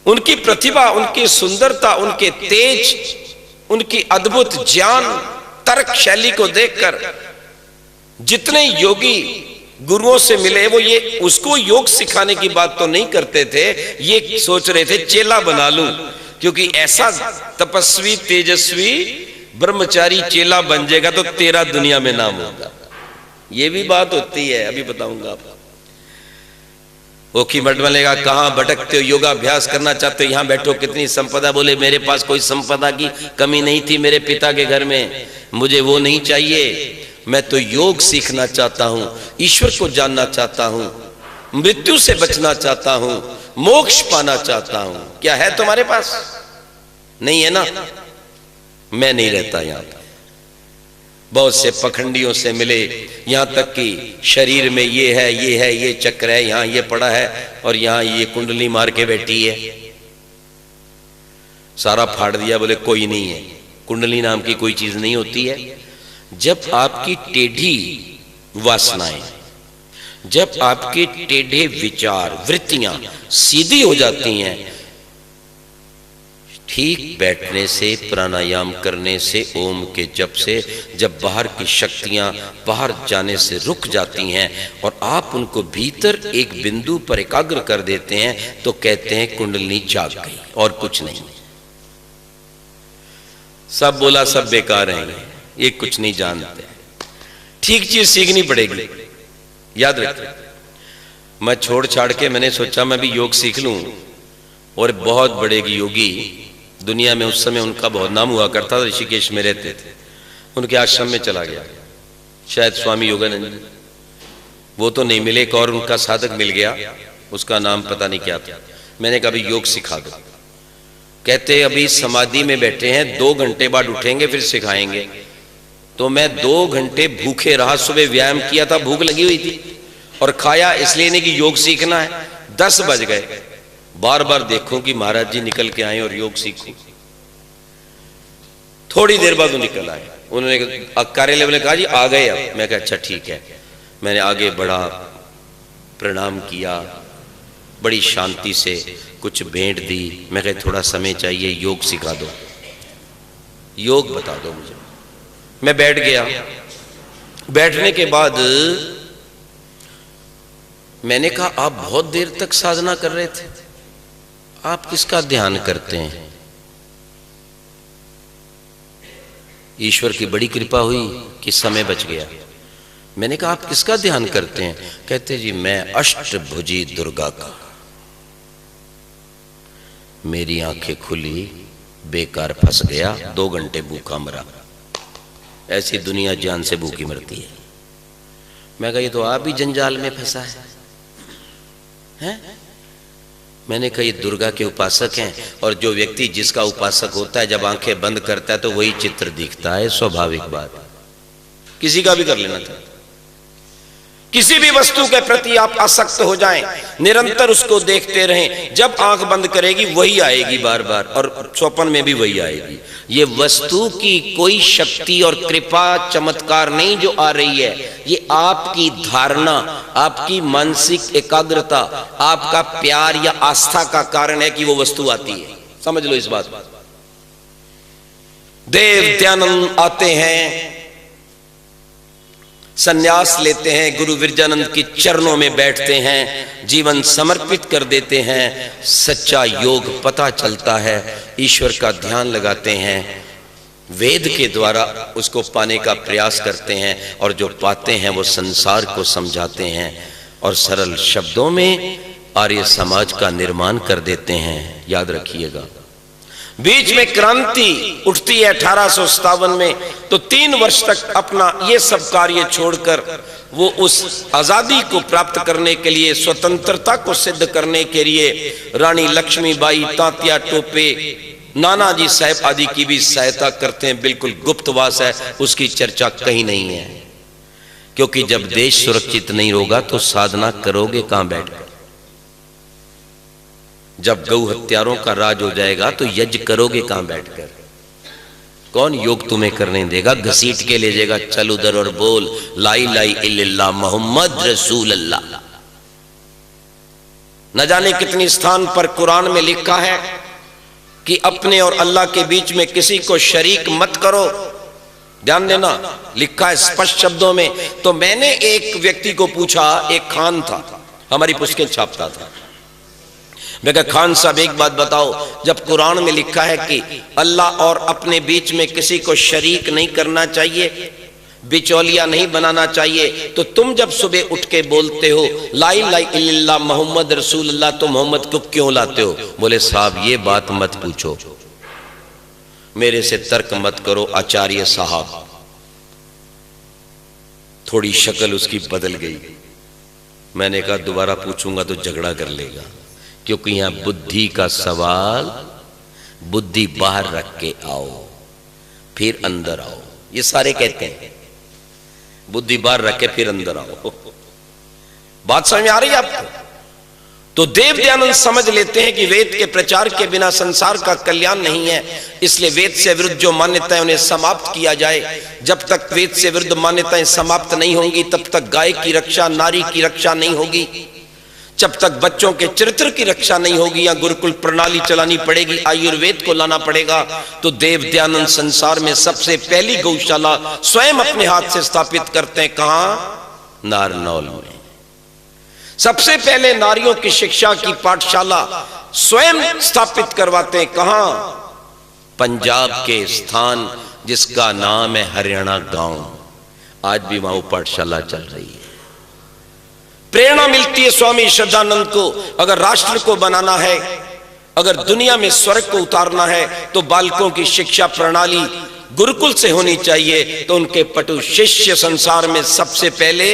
उनकी प्रतिभा, उनकी सुंदरता, उनके तेज, उनकी अद्भुत ज्ञान, तर्क शैली को देखकर जितने योगी गुरुओं से मिले, वो ये उसको योग सिखाने की बात तो नहीं करते थे, ये सोच रहे थे चेला बना लूं, क्योंकि ऐसा तपस्वी तेजस्वी ब्रह्मचारी चेला बन जाएगा तो तेरा दुनिया में नाम होगा। ये भी बात होती है, अभी बताऊंगा आपको। ओखी मठ वालेगा, कहां भटकते हो, योगाभ्यास करना चाहते हो, यहां बैठो, कितनी संपदा। बोले मेरे पास कोई संपदा की कमी नहीं थी, मेरे पिता के घर में, मुझे वो नहीं चाहिए। मैं तो योग सीखना चाहता हूं, ईश्वर को जानना चाहता हूं, मृत्यु से बचना चाहता हूं, मोक्ष पाना चाहता हूं। क्या है तुम्हारे पास? नहीं है ना, मैं नहीं रहता यहां पर। बहुत से पखंडियों से मिले, यहां तक कि शरीर में ये है, ये है, ये चक्र है, यहां ये पड़ा है और यहां ये कुंडली मार के बैठी है। सारा फाड़ दिया। बोले कोई नहीं है, कुंडली नाम की कोई चीज नहीं होती है। जब आपकी टेढ़ी वासनाएं, जब आपके टेढ़े विचार, वृत्तियां सीधी हो जाती हैं, ठीक बैठने से, प्राणायाम करने से, ओम के जप से, जब बाहर की शक्तियां बाहर जाने से रुक जाती हैं और आप उनको भीतर एक बिंदु पर एकाग्र कर देते हैं, तो कहते हैं कुंडली जाग गई, और कुछ नहीं। सब बोला सब बेकार है, ये कुछ नहीं जानते। ठीक चीज सीखनी पड़ेगी, याद रखिए। मैं छोड़ छाड़ के मैंने सोचा मैं भी योग सीख लूं, और बहुत बड़े योगी दुनिया में उस समय उनका बहुत नाम हुआ करता था, ऋषिकेश में रहते थे, उनके आश्रम में चला गया, शायद स्वामी योगानंद। वो तो नहीं मिले, एक और उनका साधक मिल गया, उसका नाम पता नहीं क्या था। मैंने कहा योग सिखा दो। कहते अभी समाधि में बैठे हैं, 2 घंटे बाद उठेंगे फिर सिखाएंगे। तो मैं 2 घंटे भूखे रहा, सुबह व्यायाम किया था, भूख लगी हुई थी, और खाया इसलिए नहीं कि योग सीखना है। 10 बज गए, बार बार देखूं कि महाराज जी निकल के आए और योग सीखूं। थोड़ी देर बाद वो निकल आए, उन्होंने कार्यालय वाले कहा जी आ गए अब। मैं कहा अच्छा ठीक है। मैंने आगे बढ़ा, प्रणाम किया, बड़ी शांति से कुछ भेंट दी। मैं कहा थोड़ा समय चाहिए, योग सिखा दो, योग बता दो मुझे। मैं बैठ गया। बैठने के बाद मैंने कहा आप बहुत देर तक साधना कर रहे थे, आप किसका ध्यान करते हैं? ईश्वर की बड़ी कृपा हुई कि समय बच गया। मैंने कहा आप किसका ध्यान करते हैं? कहते जी मैं अष्टभुजी दुर्गा का। मेरी आंखें खुली, बेकार फंस गया, 2 घंटे भूखा मरा। ऐसी दुनिया जान से भूखी मरती है। मैं कहा ये तो आप ही जंजाल में फंसा है? मैंने कहा ये दुर्गा के उपासक हैं, और जो व्यक्ति जिसका उपासक होता है जब आंखें बंद करता है तो वही चित्र दिखता है, स्वाभाविक बात। किसी का भी कर लेना था। किसी भी वस्तु के प्रति आप आसक्त हो जाएं, निरंतर उसको देखते रहें, जब आंख बंद करेगी वही आएगी बार बार, और स्वप्न में भी वही आएगी। ये वस्तु की कोई शक्ति और कृपा चमत्कार नहीं जो आ रही है, ये आपकी धारणा, आपकी मानसिक एकाग्रता, आपका प्यार या आस्था का कारण है कि वो वस्तु आती है। समझ लो इस बात। देव दयानंद आते हैं, संन्यास लेते हैं, गुरु विरजानंद के चरणों में बैठते हैं, जीवन समर्पित कर देते हैं, सच्चा योग पता चलता है, ईश्वर का ध्यान लगाते हैं, वेद के द्वारा उसको पाने का प्रयास करते हैं और जो पाते हैं वो संसार को समझाते हैं और सरल शब्दों में आर्य समाज का निर्माण कर देते हैं। याद रखिएगा, बीच में क्रांति उठती है 1857 में, तो 3 वर्ष तक अपना ये सब कार्य छोड़कर वो उस आजादी को प्राप्त करने के लिए, स्वतंत्रता को सिद्ध करने के लिए रानी लक्ष्मीबाई, तात्या टोपे, नानाजी साहब आदि की भी सहायता करते हैं। बिल्कुल गुप्तवास है, उसकी चर्चा कहीं नहीं है, क्योंकि जब देश सुरक्षित नहीं होगा तो साधना करोगे कहां बैठकर? जब गौ हत्यारों का राज हो जाएगा तो यज्ञ करोगे कहां बैठकर? कौन योग तुम्हें करने देगा? घसीट के ले जाएगा, चल उधर और बोल ला इलाहा इल्लल्लाह मोहम्मद रसूल अल्लाह। न जाने कितने स्थान पर कुरान में लिखा है कि अपने और अल्लाह के बीच में किसी को शरीक मत करो। ध्यान देना, लिखा है स्पष्ट शब्दों में। तो मैंने एक व्यक्ति को पूछा, एक खान था, हमारी पुस्तकें छापता था। मैं कहा, खान साहब एक बात बताओ, जब कुरान में लिखा है कि अल्लाह और अपने बीच में किसी को शरीक नहीं करना चाहिए, बिचौलिया नहीं बनाना चाहिए, तो तुम जब सुबह उठ के बोलते हो ला इलाहा इल्लल्लाह मोहम्मद रसूल अल्लाह, तो मोहम्मद को क्यों लाते हो? बोले साहब ये बात मत पूछो, मेरे से तर्क मत करो आचार्य साहब। थोड़ी शक्ल उसकी बदल गई। मैंने कहा दोबारा पूछूंगा तो झगड़ा कर लेगा, क्योंकि यहां बुद्धि का सवाल, बुद्धि बाहर रख के आओ फिर अंदर आओ, ये सारे कहते हैं बुद्धि बाहर रख के फिर अंदर आओ। बात समझ में आ रही है आपको? तो देव दयानंद समझ लेते हैं कि वेद के प्रचार के बिना संसार का कल्याण नहीं है, इसलिए वेद से विरुद्ध जो मान्यताएं उन्हें समाप्त किया जाए। जब तक वेद से विरुद्ध मान्यताएं समाप्त नहीं होंगी तब तक गाय की रक्षा, नारी की रक्षा नहीं होगी। जब तक बच्चों के चरित्र की रक्षा नहीं होगी, या गुरुकुल प्रणाली चलानी पड़ेगी, आयुर्वेद को लाना पड़ेगा। तो देव दयानंद संसार में सबसे पहली गौशाला स्वयं अपने हाथ से स्थापित करते हैं। कहां? नारनौल में। सबसे पहले नारियों की शिक्षा की पाठशाला स्वयं स्थापित करवाते हैं। कहां? पंजाब के स्थान जिसका नाम है हरियाणा गांव, आज भी वहां पाठशाला चल रही है। प्रेरणा मिलती है स्वामी श्रद्धानंद को, अगर राष्ट्र को बनाना है, अगर दुनिया में स्वर्ग को उतारना है, तो बालकों की शिक्षा प्रणाली गुरुकुल से होनी चाहिए। तो उनके पटु शिष्य संसार में सबसे पहले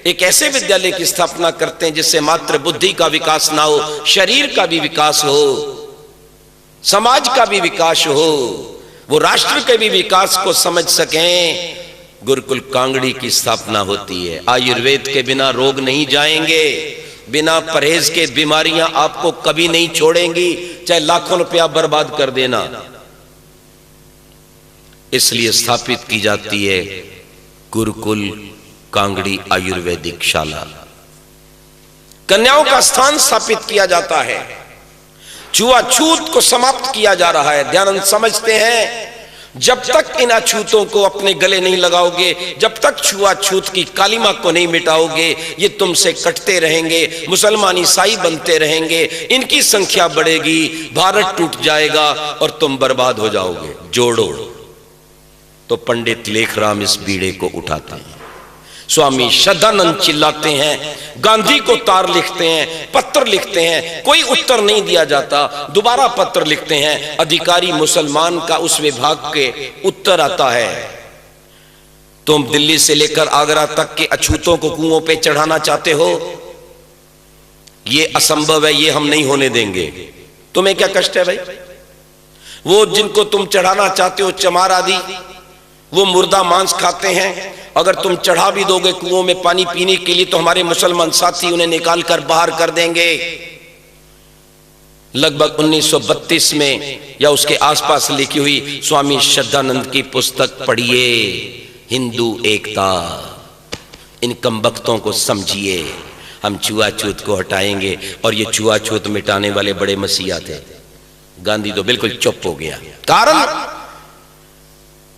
एक ऐसे विद्यालय की स्थापना करते हैं जिससे मात्र बुद्धि का विकास ना हो, शरीर का भी विकास हो, समाज का भी विकास हो, वो राष्ट्र के भी विकास को समझ सकें। गुरुकुल कांगड़ी की स्थापना होती है। आयुर्वेद के बिना रोग नहीं जाएंगे, बिना परहेज के बीमारियां आपको कभी नहीं छोड़ेंगी, चाहे लाखों रुपया बर्बाद कर देना। इसलिए स्थापित की जाती है गुरुकुल कांगड़ी आयुर्वेदिक शाला। कन्याओं का स्थान स्थापित किया जाता है। छुआछूत को समाप्त किया जा रहा है। दयानंद समझते हैं जब तक इन अछूतों को अपने गले नहीं लगाओगे, जब तक छुआछूत की कालिमा को नहीं मिटाओगे, ये तुमसे कटते रहेंगे, मुसलमान ईसाई बनते रहेंगे, इनकी संख्या बढ़ेगी, भारत टूट जाएगा और तुम बर्बाद हो जाओगे। जोड़ो। तो पंडित लेखराम इस बीड़े को उठाते हैं। स्वामी श्रद्धानंद चिल्लाते हैं, गांधी को तार लिखते हैं, पत्र लिखते हैं, कोई उत्तर नहीं दिया जाता। दोबारा पत्र लिखते हैं, अधिकारी मुसलमान का उस विभाग के उत्तर आता है, तुम दिल्ली से लेकर आगरा तक के अछूतों को कुओं पे चढ़ाना चाहते हो, ये असंभव है, ये हम नहीं होने देंगे। तुम्हें क्या कष्ट है भाई? वो जिनको तुम चढ़ाना चाहते हो, चमार आदि, वो मुर्दा मांस खाते हैं। अगर तुम चढ़ा भी दोगे कुओं में पानी पीने के लिए, तो हमारे मुसलमान साथी उन्हें निकाल कर बाहर कर देंगे। लगभग 1932 में या उसके आसपास लिखी हुई स्वामी श्रद्धानंद की पुस्तक पढ़िए, हिंदू एकता। इन कमबख्तों को समझिए। हम छुआछूत को हटाएंगे, और ये छुआछूत मिटाने वाले बड़े मसीहा थे। गांधी तो बिल्कुल चुप हो गया। कारण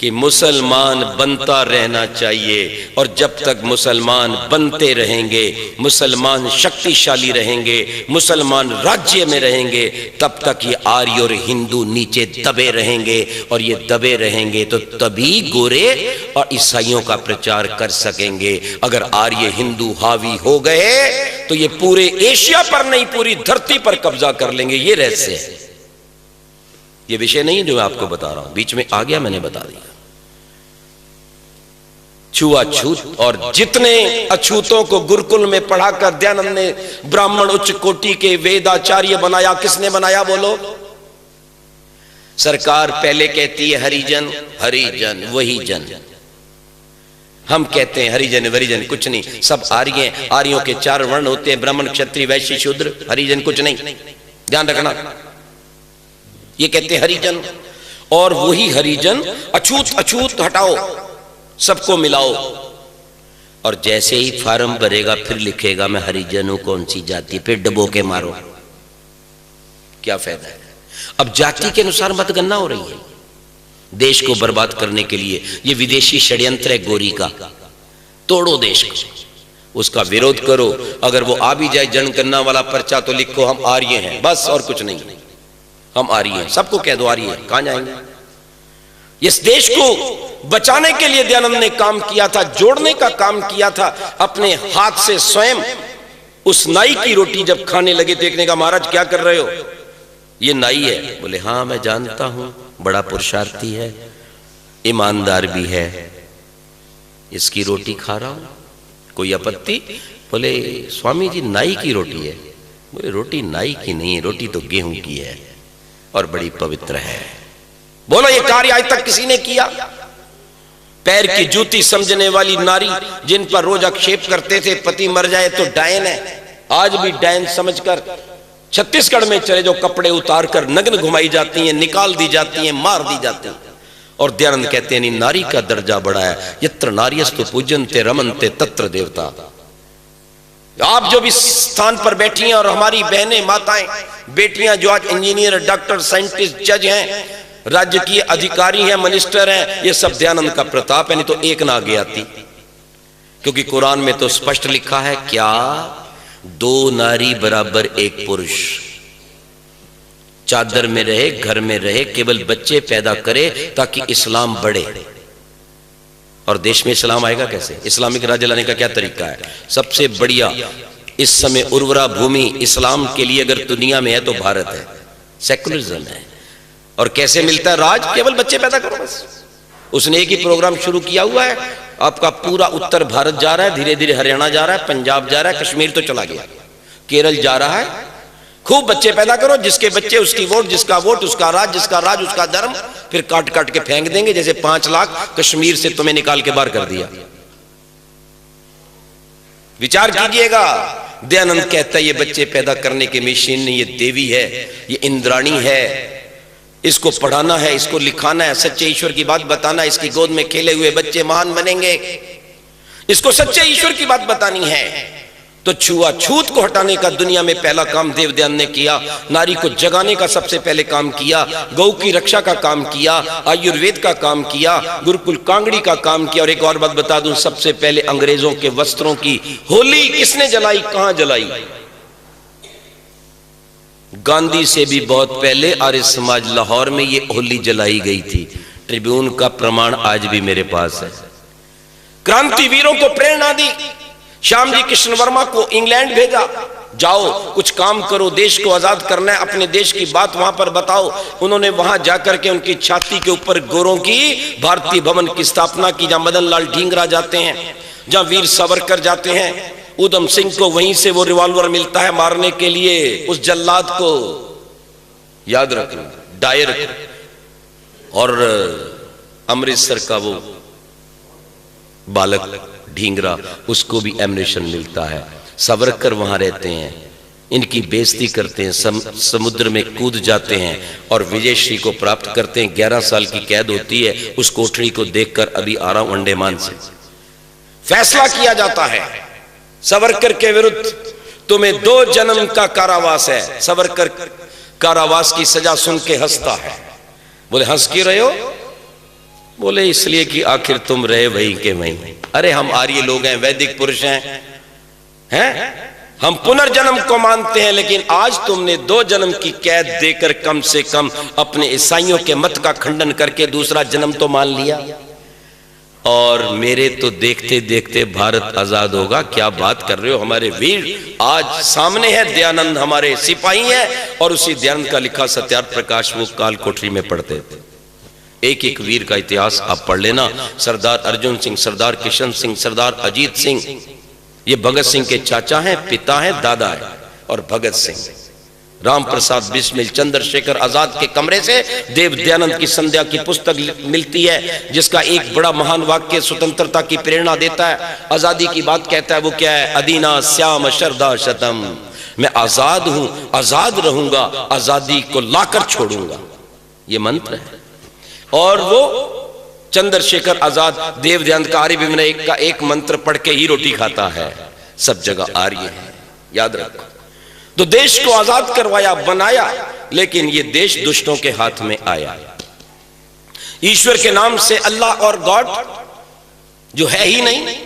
कि मुसलमान बनता रहना चाहिए, और जब तक मुसलमान बनते रहेंगे, मुसलमान शक्तिशाली रहेंगे, मुसलमान राज्य में रहेंगे, तब तक ये आर्य और हिंदू नीचे दबे रहेंगे। और ये दबे रहेंगे तो तभी गोरे और ईसाइयों का प्रचार कर सकेंगे। अगर आर्य हिंदू हावी हो गए तो ये पूरे एशिया पर नहीं, पूरी धरती पर कब्जा कर लेंगे। ये रहस्य है, ये विषय नहीं जो मैं आपको बता रहा हूं, बीच में आ गया, मैंने बता दिया। छुआछूत, और जितने अछूतों को गुरुकुल में पढ़ाकर दयानंद ने ब्राह्मण उच्च कोटि के वेदाचार्य बनाया, किसने बनाया बोलो? सरकार पहले कहती है हरिजन, हरिजन वही जन। हम कहते हैं हरिजन वरिजन कुछ नहीं, सब आर्य। आर्यों के 4 वर्ण होते हैं, ब्राह्मण क्षत्रिय वैश्य शूद्र। हरिजन कुछ नहीं, ध्यान रखना। ये कहते हैं हरिजन, और वही हरिजन अछूत अछूत हटाओ, सबको मिलाओ। और जैसे ही फार्म भरेगा फिर लिखेगा मैं हरिजन हूं, कौन सी जाति, फिर डबो के मारो। क्या फायदा है? अब जाति के अनुसार मतगणना हो रही है देश को बर्बाद करने के लिए। ये विदेशी षड्यंत्र है गोरी का। तोड़ो देश को, उसका विरोध करो। अगर वो आ भी जाए जनगणना वाला पर्चा तो लिखो हम आर्य हैं, बस, और कुछ नहीं, हम आर्य हैं। सबको कह दो आर्य हैं, कहां जाएंगे? इस देश को बचाने के लिए दयानंद ने काम किया था, जोड़ने का काम किया था। अपने हाथ से स्वयं उस नाई की रोटी जब खाने लगे, देखने का महाराज क्या कर रहे हो? ये नाई है। बोले हाँ मैं जानता हूं, बड़ा पुरुषार्थी है, ईमानदार भी है, इसकी रोटी खा रहा हूं, कोई आपत्ति? बोले स्वामी जी नाई की रोटी है। बोले रोटी नाई की नहीं है, रोटी तो गेहूं की है और बड़ी पवित्र है। बोलो ये कार्य आज तक किसी ने किया? पैर की जूती समझने वाली नारी, जिन पर रोज आक्षेप करते थे पति मर जाए तो डायन है, आज भी डायन समझकर छत्तीसगढ़ में चले जो कपड़े उतार कर नग्न घुमाई जाती हैं, निकाल दी जाती हैं, मार दी जाती हैं। और दयानंद कहते हैं नहीं, नारी का दर्जा बड़ा है। यत्र नार्यस्तु पूज्यन्ते रमन्ते तत्र देवता। आप जो भी स्थान पर बैठी हैं और हमारी बहनें, माताएं, बेटियां जो आज इंजीनियर, डॉक्टर, साइंटिस्ट, जज हैं, राज्य की अधिकारी हैं, मिनिस्टर हैं, ये सब दयानंद का प्रताप है, नहीं तो एक ना आगे आती। क्योंकि कुरान में तो स्पष्ट लिखा है क्या? 2 नारी बराबर 1 पुरुष। चादर में रहे, घर में रहे, केवल बच्चे पैदा करे ताकि इस्लाम बढ़े। और देश में इस्लाम आएगा कैसे? इस्लामिक राज्य लाने का क्या तरीका है? सबसे बढ़िया इस समय उर्वरा भूमि इस्लाम के लिए अगर दुनिया में है तो भारत है, सेकुलरिज्म है। और कैसे मिलता है राज? केवल बच्चे पैदा करो बस। उसने एक ही प्रोग्राम शुरू किया हुआ है, आपका पूरा उत्तर भारत जा रहा है, धीरे धीरे हरियाणा जा रहा है, पंजाब जा रहा है, कश्मीर तो चला गया, केरल जा रहा है। खूब बच्चे पैदा करो, जिसके बच्चे उसकी वोट, जिसका वोट उसका राज, जिसका राज उसका धर्म, फिर काट काट के फेंक देंगे। जैसे 5 लाख कश्मीर से तुम्हें निकाल के बाहर कर दिया। विचार कीजिएगा। दयानंद कहता है ये बच्चे पैदा करने की मशीन नहीं, ये देवी है, ये इंद्राणी है, इसको पढ़ाना है, इसको लिखाना है, सच्चे ईश्वर की बात बताना है, इसकी गोद में खेले हुए बच्चे महान बनेंगे, इसको सच्चे ईश्वर की बात बतानी है। तो छुआछूत को हटाने का दुनिया में पहला काम देव दयानंद ने किया। नारी को जगाने का सबसे पहले काम किया, गौ की रक्षा का काम किया, आयुर्वेद का काम किया, गुरुकुल कांगड़ी का काम किया। और एक और बात बता दूं, सबसे पहले अंग्रेजों के वस्त्रों की होली किसने जलाई, कहां जलाई? गांधी से भी बहुत पहले आर्य समाज लाहौर में ये होली जलाई गई थी। ट्रिब्यून का प्रमाण आज भी मेरे पास है। क्रांतिवीरों को प्रेरणा दी, श्याम जी कृष्ण वर्मा को इंग्लैंड भेजा, जाओ कुछ काम करो, देश को आजाद करना है, अपने देश की बात वहां पर बताओ। उन्होंने वहां जाकर के उनकी छाती के ऊपर गोरों की भारतीय भवन की स्थापना की, जहां मदन लाल ढींगरा जाते हैं, जहां वीर सावरकर जाते हैं। उधम सिंह को वहीं से वो रिवॉल्वर मिलता है मारने के लिए, उस जल्लाद को याद रखना, डायर को। और अमृतसर का वो बालक ढींगरा, उसको भी एम्युनिशन मिलता है। सावरकर वहां रहते हैं, इनकी बेइज्जती करते हैं, समुद्र में कूद जाते हैं और विजयश्री को प्राप्त करते हैं। 11 साल की कैद होती है। उस कोठरी को देखकर अभी आ रहा हूं अंडमान से, फैसला किया जाता है सावरकर के विरुद्ध, तुम्हें 2 जन्म का कारावास है। सावरकर कारावास की सजा सुन के हंसता है। बोले हंस क्यों रहे हो? बोले इसलिए कि आखिर तुम रहे वही के वही। अरे हम आर्य लोग हैं, वैदिक पुरुष हैं, हम पुनर्जन्म को मानते हैं, लेकिन आज तुमने 2 जन्म की कैद देकर कम से कम अपने ईसाइयों के मत का खंडन करके दूसरा जन्म तो मान लिया। और मेरे तो देखते देखते भारत आजाद होगा। क्या बात कर रहे हो हमारे वीर। आज सामने है दयानंद, हमारे सिपाही हैं, और उसी दयानंद का लिखा सत्यार्थ प्रकाश वो काल कोठरी में पढ़ते थे। एक एक वीर का इतिहास आप पढ़ लेना। सरदार अर्जुन सिंह, सरदार किशन सिंह, सरदार अजीत सिंह, ये भगत सिंह के चाचा हैं, पिता हैं, दादा है। और भगत सिंह, राम प्रसाद बिस्मिल, चंद्रशेखर आजाद के कमरे से देव दयानंद की संध्या की पुस्तक मिलती है, जिसका एक बड़ा महान वाक्य स्वतंत्रता की प्रेरणा देता है, आजादी की बात कहता है। वो क्या है? अदीना श्याम शरदा शतम, मैं आजाद हूं, आजाद रहूंगा, आजादी को लाकर छोड़ूंगा, ये मंत्र है। और वो चंद्रशेखर आजाद देव दयानंद का आर्य विनय का एक मंत्र पढ़ के ही रोटी खाता है। सब जगह आर्य है, याद रखो। तो देश को आजाद करवाया, बनाया, लेकिन ये देश दुष्टों के हाथ में आया। ईश्वर के नाम से अल्लाह और गॉड जो है ही नहीं,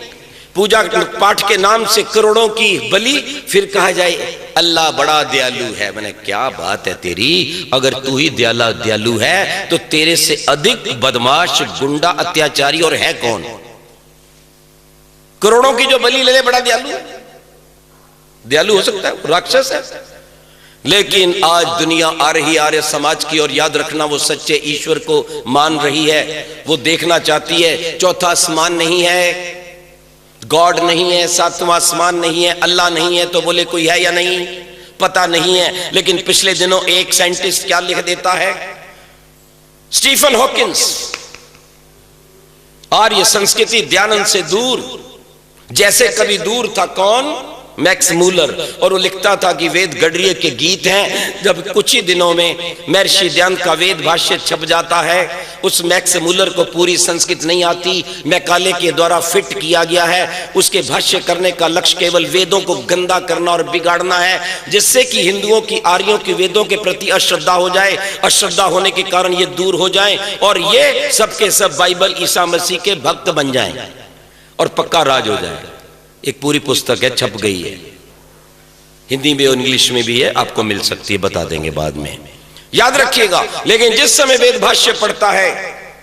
पूजा पाठ के नाम से करोड़ों की बलि, फिर कहा जाए अल्लाह बड़ा दयालु है। मैंने क्या बात है तेरी, अगर तू ही दयालु है तो तेरे से अधिक बदमाश, गुंडा, अत्याचारी और है कौन? करोड़ों की जो बलि ले ले, बड़ा दयालु है। दयालु हो सकता है, राक्षस है। लेकिन आज दुनिया आ रही आर्य समाज की, और याद रखना वो सच्चे ईश्वर को मान रही है। वो देखना चाहती है चौथा आसमान नहीं है, गॉड नहीं है, 7वां आसमान नहीं है, अल्लाह नहीं है, तो बोले कोई है या नहीं, पता नहीं है। लेकिन पिछले दिनों एक साइंटिस्ट क्या लिख देता है, स्टीफन हॉकिंस, आर्य संस्कृति दयानंद से दूर, जैसे कभी दूर था कौन? Max Muller. और वो लिखता था कि वेद गढ़िए के गीत हैं। जब कुछ ही दिनों में महर्षि दयानंद का वेद भाष्य छप जाता है, उस मैक्स मूलर को पूरी संस्कृत नहीं आती, मैकाले के द्वारा फिट किया गया है। उसके भाष्य करने का लक्ष्य केवल वेदों को गंदा करना और बिगाड़ना है, जिससे कि हिंदुओं की, आर्यों की वेदों के प्रति अश्रद्धा हो जाए, अश्रद्धा होने के कारण ये दूर हो जाए, और ये सबके सब बाइबल ईसा मसीह के भक्त बन जाएं और पक्का राज हो जाए। एक पूरी पुस्तक है, छप गई है, हिंदी में और इंग्लिश में भी है, आपको मिल सकती है, बता देंगे बाद में, याद रखिएगा। लेकिन जिस समय वेद भाष्य पढ़ता है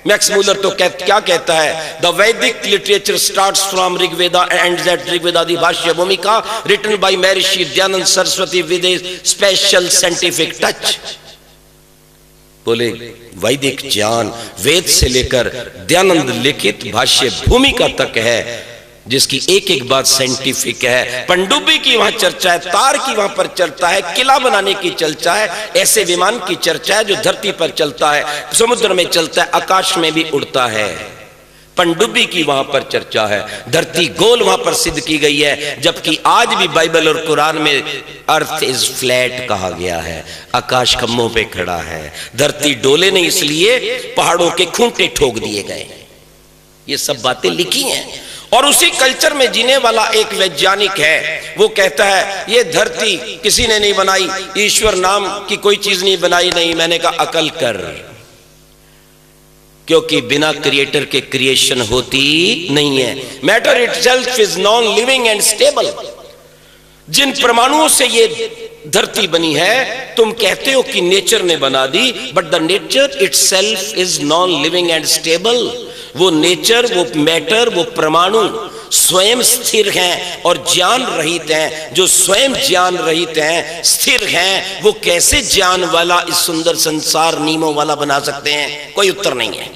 मैक्स मूलर, तो क्या कहता है? The Vedic literature starts from Rigveda and that Rigvedadi Bhashya Bhumika written by Maharshi Dayanand Saraswati with a special scientific touch. बोले वैदिक ज्ञान वेद से लेकर दयानंद लिखित भाष्य भूमिका तक है, जिसकी एक एक बात साइंटिफिक है। पनडुब्बी की वहां चर्चा है, तार की वहां पर चर्चा है, किला बनाने की चर्चा है, ऐसे विमान की चर्चा है जो धरती पर चलता है, समुद्र में चलता है, आकाश में भी उड़ता है। पनडुब्बी की वहां पर चर्चा है। धरती गोल वहां पर सिद्ध की गई है, जबकि आज भी बाइबल और कुरान में अर्थ इज फ्लैट कहा गया है, आकाश खम्भों पे खड़ा है। धरती डोले नहीं, इसलिए पहाड़ों के खूंटे ठोक दिए गए। ये सब बातें लिखी हैं। और उसी कल्चर में जीने वाला एक वैज्ञानिक है, वो कहता है ये धरती किसी ने नहीं बनाई, ईश्वर नाम की कोई चीज नहीं बनाई। नहीं, मैंने कहा अकल कर, क्योंकि बिना क्रिएटर के क्रिएशन होती नहीं है। Matter itself is non living and stable. जिन परमाणुओं से ये धरती बनी है, तुम कहते हो कि नेचर ने बना दी, but the nature itself is non living and stable. वो नेचर, वो मैटर, वो परमाणु स्वयं स्थिर हैं और ज्ञान रहित हैं। जो स्वयं ज्ञान रहित हैं, स्थिर हैं, वो कैसे ज्ञान वाला इस सुंदर संसार नियमों वाला बना सकते हैं? कोई उत्तर नहीं है।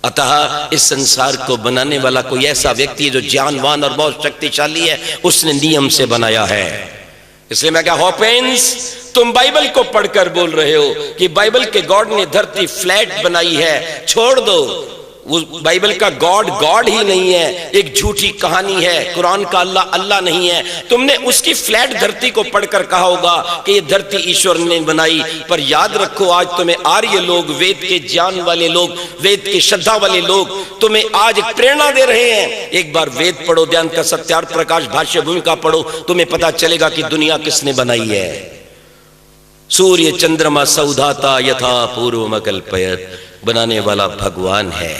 अतः इस संसार को बनाने वाला कोई ऐसा व्यक्ति है जो ज्ञानवान और बहुत शक्तिशाली है, उसने नियम से बनाया है। इसलिए मैं क्या, हॉकिंस तुम बाइबल को पढ़कर बोल रहे हो कि बाइबल के गॉड ने धरती फ्लैट बनाई है, छोड़ दो। वो बाइबल का गॉड गॉड ही नहीं है, एक झूठी कहानी है। कुरान का अल्लाह अल्लाह नहीं है। तुमने उसकी फ्लैट धरती को पढ़कर कहा होगा कि ये धरती ईश्वर ने बनाई। पर याद रखो, आज तुम्हें आर्य लोग, वेद के ज्ञान वाले लोग, वेद की श्रद्धा वाले लोग तुम्हें आज प्रेरणा दे रहे हैं। एक बार वेद पढ़ो, दयानंद का सत्यार्थ प्रकाश भाष्य भूमिका पढ़ो, तुम्हें पता चलेगा कि दुनिया किसने बनाई है। सूर्य चंद्रमा सौधाता यथा पूर्वमकल्पयत् बनाने वाला भगवान है।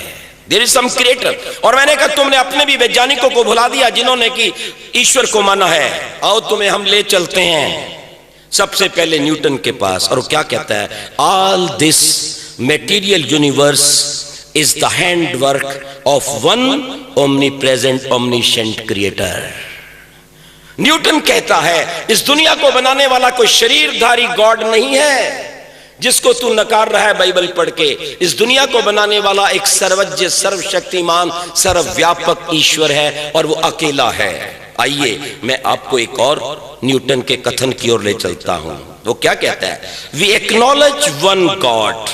There is some creator. और मैंने कहा तुमने अपने भी वैज्ञानिकों को भुला दिया जिन्होंने कि ईश्वर को माना है। आओ तुम्हें हम ले चलते हैं सबसे पहले न्यूटन के पास। और वो क्या कहता है? All this material universe is the handwork of one omnipresent omniscient creator. Newton कहता है इस दुनिया को बनाने वाला कोई शरीरधारी गॉड नहीं है जिसको तू नकार रहा है बाइबल पढ़ के। इस दुनिया को बनाने वाला एक सर्वज्ञ, सर्वशक्तिमान, सर्वव्यापक ईश्वर है और वो अकेला है। आइए मैं आपको एक और न्यूटन के कथन की ओर ले चलता हूं। वो क्या कहता है? We acknowledge one God,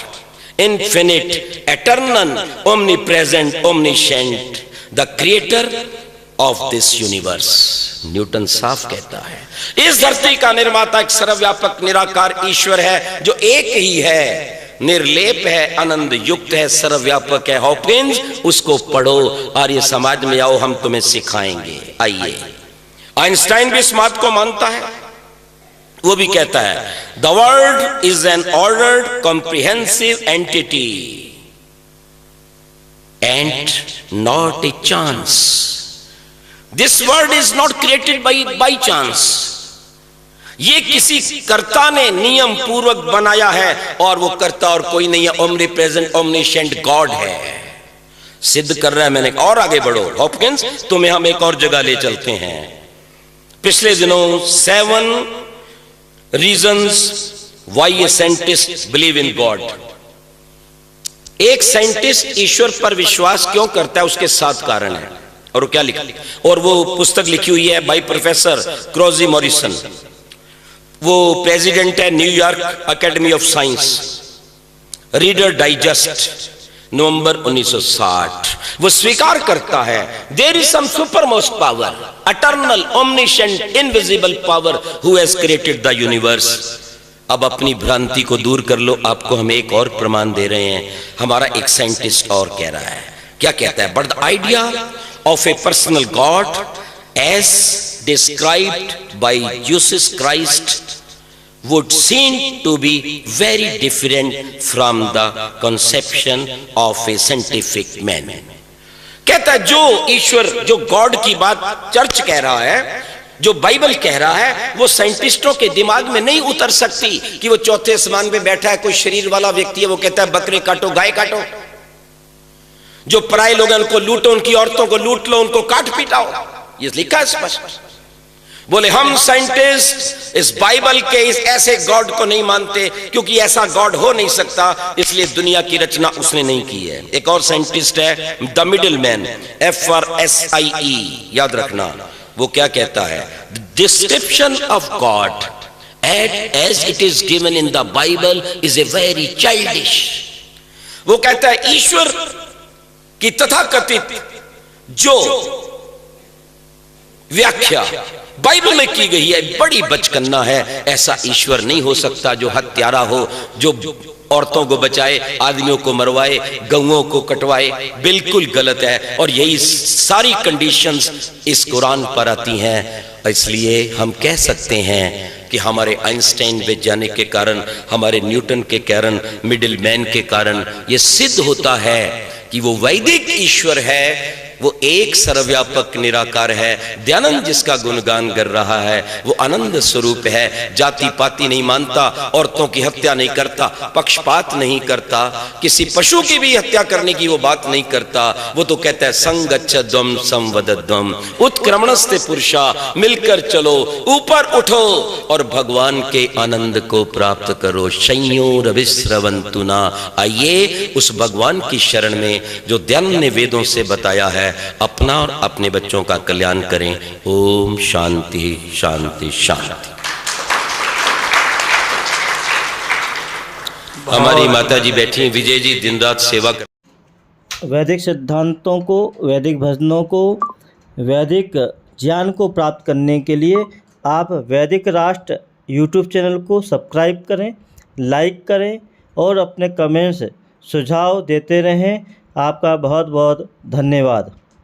infinite, eternal, omnipresent, omniscient, the creator of this universe. Newton साफ कहता है इस धरती का निर्माता एक सर्वव्यापक निराकार ईश्वर है जो एक ही है, निर्लेप है, आनंद युक्त है, सर्वव्यापक है। हॉकिंस उसको पढ़ो, आर्य समाज में आओ, हम तुम्हें सिखाएंगे। आइए, आइंस्टाइन भी इस बात को मानता है। वो भी कहता है the world is an ordered comprehensive entity and not a chance. This world is not created by chance. ये किसी कर्ता ने नियम पूर्वक बनाया है और वो कर्ता और कोई नहीं है, ओमनी प्रेजेंट ओमनीशेंट गॉड है। सिद्ध कर रहा है मैंने। और आगे बढ़ो हॉपकिंस, तुम्हें हम एक और जगह ले चलते हैं। पिछले दिनों 7 reasons why a scientist believe in God. एक साइंटिस्ट ईश्वर पर विश्वास क्यों करता है, उसके 7 कारण हैं। और वो क्या लिखा? और वो पुस्तक लिखी हुई है बाई प्रोफेसर क्रॉजी मॉरिसन। वो प्रेसिडेंट है New York academy of science. Reader Digest, November 1960। वो स्वीकार करता है there is some supermost power, eternal, omniscient, invisible power who has created the universe. अब अपनी भ्रांति को दूर कर लो, आपको हम एक और प्रमाण दे रहे हैं। हमारा एक साइंटिस्ट और कह रहा है, क्या कहता है? But the idea of a personal God as described by Jesus Christ would seem to be very different from the conception of a scientific man। कहता है जो ईश्वर, जो गॉड की बात चर्च कह रहा है, जो बाइबल कह रहा है, वो साइंटिस्टों के दिमाग में नहीं उतर सकती कि वो चौथे आसमान पे बैठा है कोई शरीर वाला व्यक्ति है, वो कहता है बकरे काटो, गाय काटो। जो पराये लोग उनको लूटो, उनकी औरतों को लूट लो, उनको काट पीटाओ, ये लिखा है स्पष्ट। बोले हम साइंटिस्ट इस बाइबल के इस ऐसे गॉड को नहीं मानते क्योंकि ऐसा गॉड हो नहीं सकता, इसलिए दुनिया की रचना उसने नहीं की है। एक और साइंटिस्ट है द मिडिल मैन, FRSIE, याद रखना। वो क्या कहता है? Description of God as it is given in the Bible is a very childish। वो कहता है ईश्वर कि तथाकथित जो व्याख्या बाइबल में की गई है बड़ी बचकन्ना है। ऐसा ईश्वर नहीं हो सकता जो हत्यारा हो, जो औरतों को बचाए, आदमियों को मरवाए, गऊओं को कटवाए। बिल्कुल गलत है। और यही सारी कंडीशंस इस कुरान पर आती हैं। इसलिए हम कह सकते हैं कि हमारे आइंस्टाइन वैज्ञानिक के कारण, हमारे न्यूटन के कारण, मिडिल मैन के कारण ये सिद्ध होता है कि वो वैदिक ईश्वर है, वो एक सर्वव्यापक निराकार है। दयानंद जिसका गुणगान कर रहा है वो आनंद स्वरूप है, जाति पाति नहीं मानता, औरतों की हत्या नहीं करता, पक्षपात नहीं करता, किसी पशु की भी हत्या करने की वो बात नहीं करता। वो तो कहता है संगच्छध्वम संवदध्वम उत्क्रमणस्ते पुरुषा, मिलकर चलो, ऊपर उठो और भगवान के आनंद को प्राप्त करो। शय्योरविस्रवन्तु न। आइए उस भगवान की शरण में जो दयानंद ने वेदों से बताया है, अपना और अपने बच्चों का कल्याण करें। ओम शांति शांति शांति। हमारी माता जी बैठी, विजय जी दिन रात सेवा कर। वैदिक सिद्धांतों को, वैदिक भजनों को, वैदिक ज्ञान को प्राप्त करने के लिए आप वैदिक राष्ट्र यूट्यूब चैनल को सब्सक्राइब करें, लाइक करें और अपने कमेंट्स सुझाव देते रहें। आपका बहुत बहुत धन्यवाद।